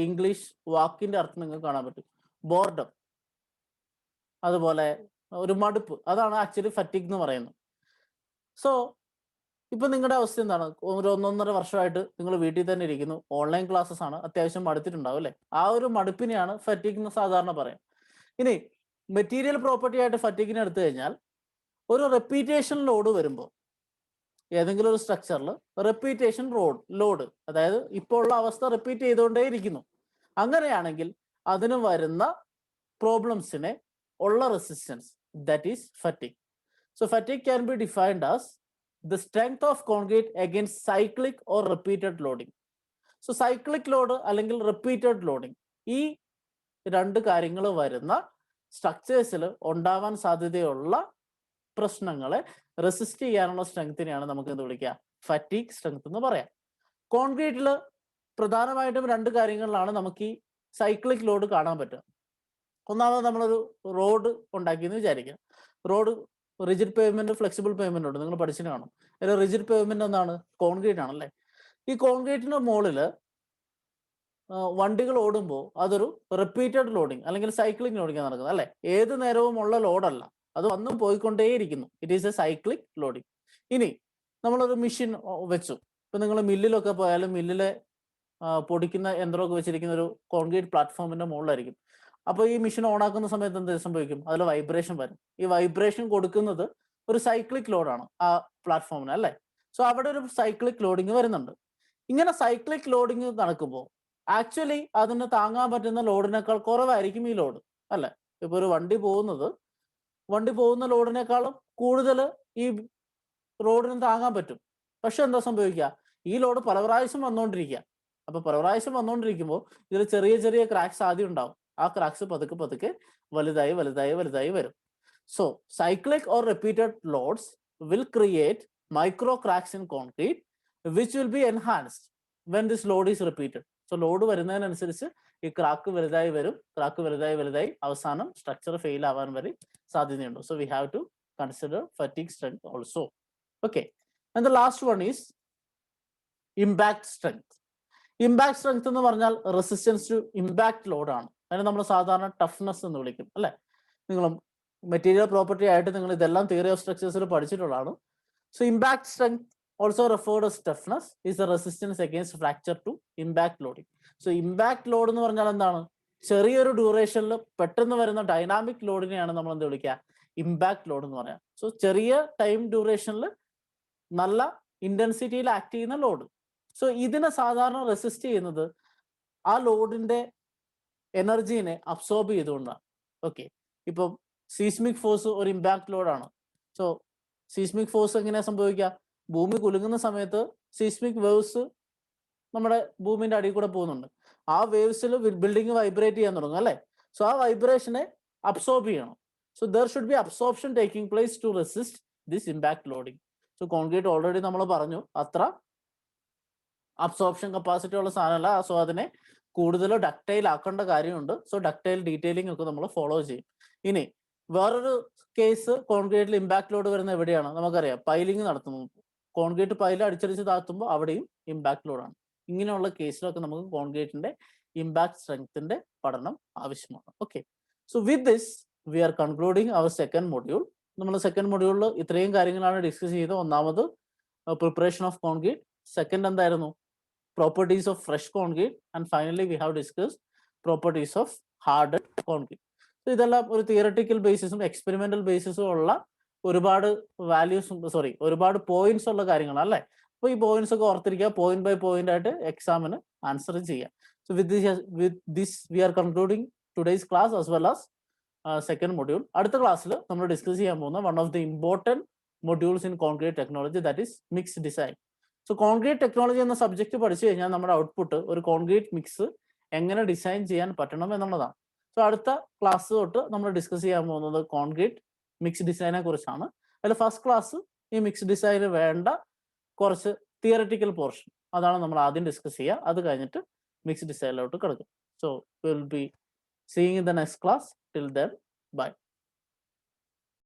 ഇംഗ്ലീഷ് വാക്കിന്റെ അർത്ഥം നിങ്ങൾക്ക് കാണാൻ പറ്റും. ബോർഡം, അതുപോലെ ഒരു മടുപ്പ്, അതാണ് ആക്ച്വലി ഫറ്റീഗ് എന്ന് പറയുന്നത്. സോ ഇപ്പൊ നിങ്ങളുടെ അവസ്ഥ എന്താണ്? ഒരു 1.5 വർഷമായിട്ട് നിങ്ങൾ വീട്ടിൽ തന്നെ ഇരിക്കുന്നു, ഓൺലൈൻ ക്ലാസ്സസ് ആണ്, അത്യാവശ്യം മടുത്തിട്ടുണ്ടാവും അല്ലേ? ആ ഒരു മടുപ്പിനെയാണ് ഫറ്റീഗ് എന്ന് സാധാരണ പറയാം. ഇനി മെറ്റീരിയൽ പ്രോപ്പർട്ടി ആയിട്ട് ഫറ്റീഗിനെ എടുത്തു കഴിഞ്ഞാൽ, ഒരു റെപ്പീറ്റേഷൻ ലോഡ് വരുമ്പോൾ ഏതെങ്കിലും ഒരു സ്ട്രക്ചറിൽ റെപ്പീറ്റേഷൻ ലോഡ്, അതായത് ഇപ്പോൾ ഉള്ള അവസ്ഥ റിപ്പീറ്റ് ചെയ്തുകൊണ്ടേ ഇരിക്കുന്നു, അങ്ങനെയാണെങ്കിൽ അതിന് വരുന്ന പ്രോബ്ലംസിനെ ഉള്ള resistance, that is fatigue. So fatigue can be defined as the strength of concrete against cyclic or repeated loading. So cyclic load അല്ലെങ്കിൽ repeated loading, ഈ രണ്ട് കാര്യങ്ങൾ വരുന്ന സ്ട്രക്ചേഴ്സിൽ ഉണ്ടാവാൻ സാധ്യതയുള്ള പ്രശ്നങ്ങളെ റെസിസ്റ്റ് ചെയ്യാനുള്ള സ്ട്രെങ്ത്തിനെയാണ് നമുക്ക് എന്ത് വിളിക്കുക? ഫറ്റീഗ് സ്ട്രെങ്ത് എന്ന് പറയാം. കോൺക്രീറ്റിൽ പ്രധാനമായിട്ടും 2 കാര്യങ്ങളിലാണ് നമുക്ക് ഈ സൈക്ലിക് ലോഡ് കാണാൻ പറ്റുക. ഒന്നാമത് നമ്മളൊരു റോഡ് ഉണ്ടാക്കിയെന്ന് വിചാരിക്കുക. Road rigid payment, flexible payment ഉണ്ട്, നിങ്ങൾ പഠിച്ചിട്ട് കാണും. അതിൽ റിജിഡ് പേയ്മെന്റ് എന്താണ്? കോൺക്രീറ്റ് ആണല്ലേ. ഈ കോൺക്രീറ്റിന്റെ മുകളിൽ വണ്ടികൾ ഓടുമ്പോൾ അതൊരു റിപ്പീറ്റഡ് ലോഡിങ് അല്ലെങ്കിൽ സൈക്ലിക് ലോഡിങ് ആണ് നടക്കുന്നത് അല്ലേ? ഏത് നേരവും ഉള്ള ലോഡല്ല, അത് വന്നും പോയിക്കൊണ്ടേയിരിക്കുന്നു. It is a cyclic loading. ഇനി നമ്മളൊരു മെഷീൻ വെച്ചു. ഇപ്പൊ നിങ്ങൾ മില്ലിലൊക്കെ പോയാലും മില്ലിലെ പൊടിക്കുന്ന യന്ത്രമൊക്കെ വെച്ചിരിക്കുന്ന ഒരു കോൺക്രീറ്റ് പ്ലാറ്റ്ഫോമിന്റെ മുകളിലായിരിക്കും. അപ്പോൾ ഈ മെഷീൻ ഓണാക്കുന്ന സമയത്ത് എന്ത് സംഭവിക്കും? അതിൽ വൈബ്രേഷൻ വരും. ഈ വൈബ്രേഷൻ കൊടുക്കുന്നത് ഒരു സൈക്ലിക് ലോഡാണ് ആ പ്ലാറ്റ്ഫോമിന് അല്ലേ? സോ അവിടെ ഒരു സൈക്ലിക് ലോഡിങ് വരുന്നുണ്ട്. ഇങ്ങനെ സൈക്ലിക് ലോഡിങ് നടക്കുമ്പോൾ ആക്ച്വലി അതിന് താങ്ങാൻ പറ്റുന്ന ലോഡിനേക്കാൾ കുറവായിരിക്കും ഈ ലോഡ് അല്ലേ? ഇപ്പൊ ഒരു വണ്ടി പോകുന്ന ലോഡിനേക്കാളും കൂടുതൽ ഈ റോഡിന് താങ്ങാൻ പറ്റും. പക്ഷെ എന്താ സംഭവിക്കുക? ഈ ലോഡ് പല പ്രാവശ്യം വന്നുകൊണ്ടിരിക്കുക. അപ്പൊ പല പ്രാവശ്യം വന്നുകൊണ്ടിരിക്കുമ്പോൾ ഇതിൽ ചെറിയ ചെറിയ ക്രാക്സ് ആദ്യം ഉണ്ടാവും. ആ ക്രാക്സ് പതുക്കെ പതുക്കെ വലുതായി വരും. So cyclic or repeated loads will create micro cracks in concrete which will be enhanced when this load is repeated. So load വരുന്നതിനനുസരിച്ച് ഈ ക്രാക്ക് വലുതായി വരും. ക്രാക്ക് വലുതായി അവസാനം സ്ട്രക്ചർ ഫെയിൽ ആവാൻ വരെ സാധ്യതയുണ്ട്. So we have to consider fatigue strength also. Okay, and the last one is impact strength. Impact strength എന്ന് പറഞ്ഞാൽ റെസിസ്റ്റൻസ് ടു ഇമ്പാക്ട് ലോഡാണ്. അതിന് നമ്മൾ സാധാരണ ടഫ്നെസ് എന്ന് വിളിക്കും അല്ലെ? നിങ്ങൾ മെറ്റീരിയൽ പ്രോപ്പർട്ടി ആയിട്ട് നിങ്ങൾ ഇതെല്ലാം തിയറി ഓഫ് സ്ട്രക്ചേഴ്സിൽ പഠിച്ചിട്ടുള്ളതാണ്. So impact strength also referred as toughness is the resistance against fracture to impact loading. So impact load എന്ന് പറഞ്ഞാൽ എന്താണ്? ചെറിയൊരു ഡ്യൂറേഷനിൽ പെട്ടെന്ന് വരുന്ന ഡൈനാമിക് ലോഡിനെയാണ് നമ്മൾ എന്ത് വിളിക്കുക? ഇമ്പാക്ട് ലോഡ് എന്ന് പറയാം. സോ ചെറിയ ടൈം ഡ്യൂറേഷനിൽ നല്ല ഇന്റൻസിറ്റിയിൽ ആക്ട് ചെയ്യുന്ന ലോഡ്. സോ ഇതിനെ സാധാരണ റെസിസ്റ്റ് ചെയ്യുന്നത് ആ ലോഡിന്റെ എനർജീനെ അബ്സോർബ് ചെയ്തുകൊണ്ടാണ്. ഓക്കെ, ഇപ്പം സീസ്മിക് ഫോഴ്സ് ഒരു ഇമ്പാക്ട് ലോഡാണ്. സോ സീസ്മിക് ഫോഴ്സ് എങ്ങനെയാ സംഭവിക്കുക? ഭൂമി കുലുങ്ങുന്ന സമയത്ത് സീസ്മിക് വേവ്സ് നമ്മുടെ ഭൂമിന്റെ അടിയിൽ കൂടെ പോകുന്നുണ്ട്. ആ വേവ്സിൽ ബിൽഡിംഗ് വൈബ്രേറ്റ് ചെയ്യാൻ തുടങ്ങും അല്ലേ? സോ ആ വൈബ്രേഷനെ അബ്സോർബ് ചെയ്യണം. So there should be absorption taking place to resist this impact loading. So concrete already നമ്മൾ പറഞ്ഞു അത്ര അബ്സോർപ്ഷൻ കപ്പാസിറ്റി ഉള്ള സാധനമല്ല. സോ അതിനെ കൂടുതൽ ഡക്റ്റൈൽ ആക്കേണ്ട കാര്യമുണ്ട്. സോ ഡക്റ്റൈൽ ഡീറ്റെയിലിംഗ് ഒക്കെ നമ്മൾ ഫോളോ ചെയ്യും. ഇനി വേറൊരു കേസ് കോൺക്രീറ്റിൽ ഇമ്പാക്ട് ലോഡ് വരുന്ന എവിടെയാണ്? നമുക്കറിയാം, പൈലിംഗ് നടത്തുന്നു. കോൺക്രീറ്റ് പൈല് അടിച്ചടിച്ച് താഴ്ത്തുമ്പോൾ അവിടെയും ഇമ്പാക്ട് ലോഡാണ്. ഇങ്ങനെയുള്ള കേസിലൊക്കെ നമുക്ക് കോൺക്രീറ്റിന്റെ ഇമ്പാക്ട് സ്ട്രെങ്ത്തിന്റെ പഠനം ആവശ്യമാണ്. Okay, so with this we are concluding our second module. നമ്മൾ സെക്കൻഡ് മൊഡ്യൂളിൽ ഇത്രയും കാര്യങ്ങളാണ് ഡിസ്കസ് ചെയ്തത്. ഒന്നാമത് പ്രിപ്പറേഷൻ ഓഫ് കോൺക്രീറ്റ്, സെക്കൻഡ് എന്തായിരുന്നു? properties of fresh concrete, and finally we have discussed properties of hardened concrete. So ഇതെല്ലാം ഒരു തിയററ്റിക്കൽ ബേസിസും എക്സ്പെരിമെന്റൽ ബേസിസും ഉള്ള ഒരുപാട് ഒരുപാട് പോയിന്റ്സ് ഉള്ള കാര്യങ്ങളാണ് അല്ലേ? അപ്പോൾ ഈ പോയിന്റ്സ് ഒക്കെ ഓർത്തിരിക്കുക, പോയിന്റ് ബൈ പോയിന്റ് ആയിട്ട് എക്സാമിന് ആൻസർ ചെയ്യാം. So with this we are concluding today's class as well as second module. അടുത്ത ക്ലാസ്സിൽ നമ്മൾ ഡിസ്കസ് ചെയ്യാൻ പോകുന്ന one of the important modules in concrete technology, that is mix design. So concrete technology എന്ന സബ്ജക്ട് പഠിച്ചു കഴിഞ്ഞാൽ നമ്മുടെ ഔട്ട്പുട്ട് ഒരു കോൺക്രീറ്റ് മിക്സ് എങ്ങനെ ഡിസൈൻ ചെയ്യാൻ പറ്റണം എന്നുള്ളതാണ്. സോ അടുത്ത ക്ലാസ് തൊട്ട് നമ്മൾ ഡിസ്കസ് ചെയ്യാൻ പോകുന്നത് കോൺക്രീറ്റ് മിക്സ് ഡിസൈനെ കുറിച്ചാണ്. അതിൽ ഫസ്റ്റ് ക്ലാസ് ഈ മിക്സ് ഡിസൈന് വേണ്ട കുറച്ച് തിയററ്റിക്കൽ പോർഷൻ, അതാണ് നമ്മൾ ആദ്യം ഡിസ്കസ് ചെയ്യുക. അത് കഴിഞ്ഞിട്ട് മിക്സ് ഡിസൈനിലോട്ട് കിടക്കും. So we'll be seeing in the next class. Till then, bye.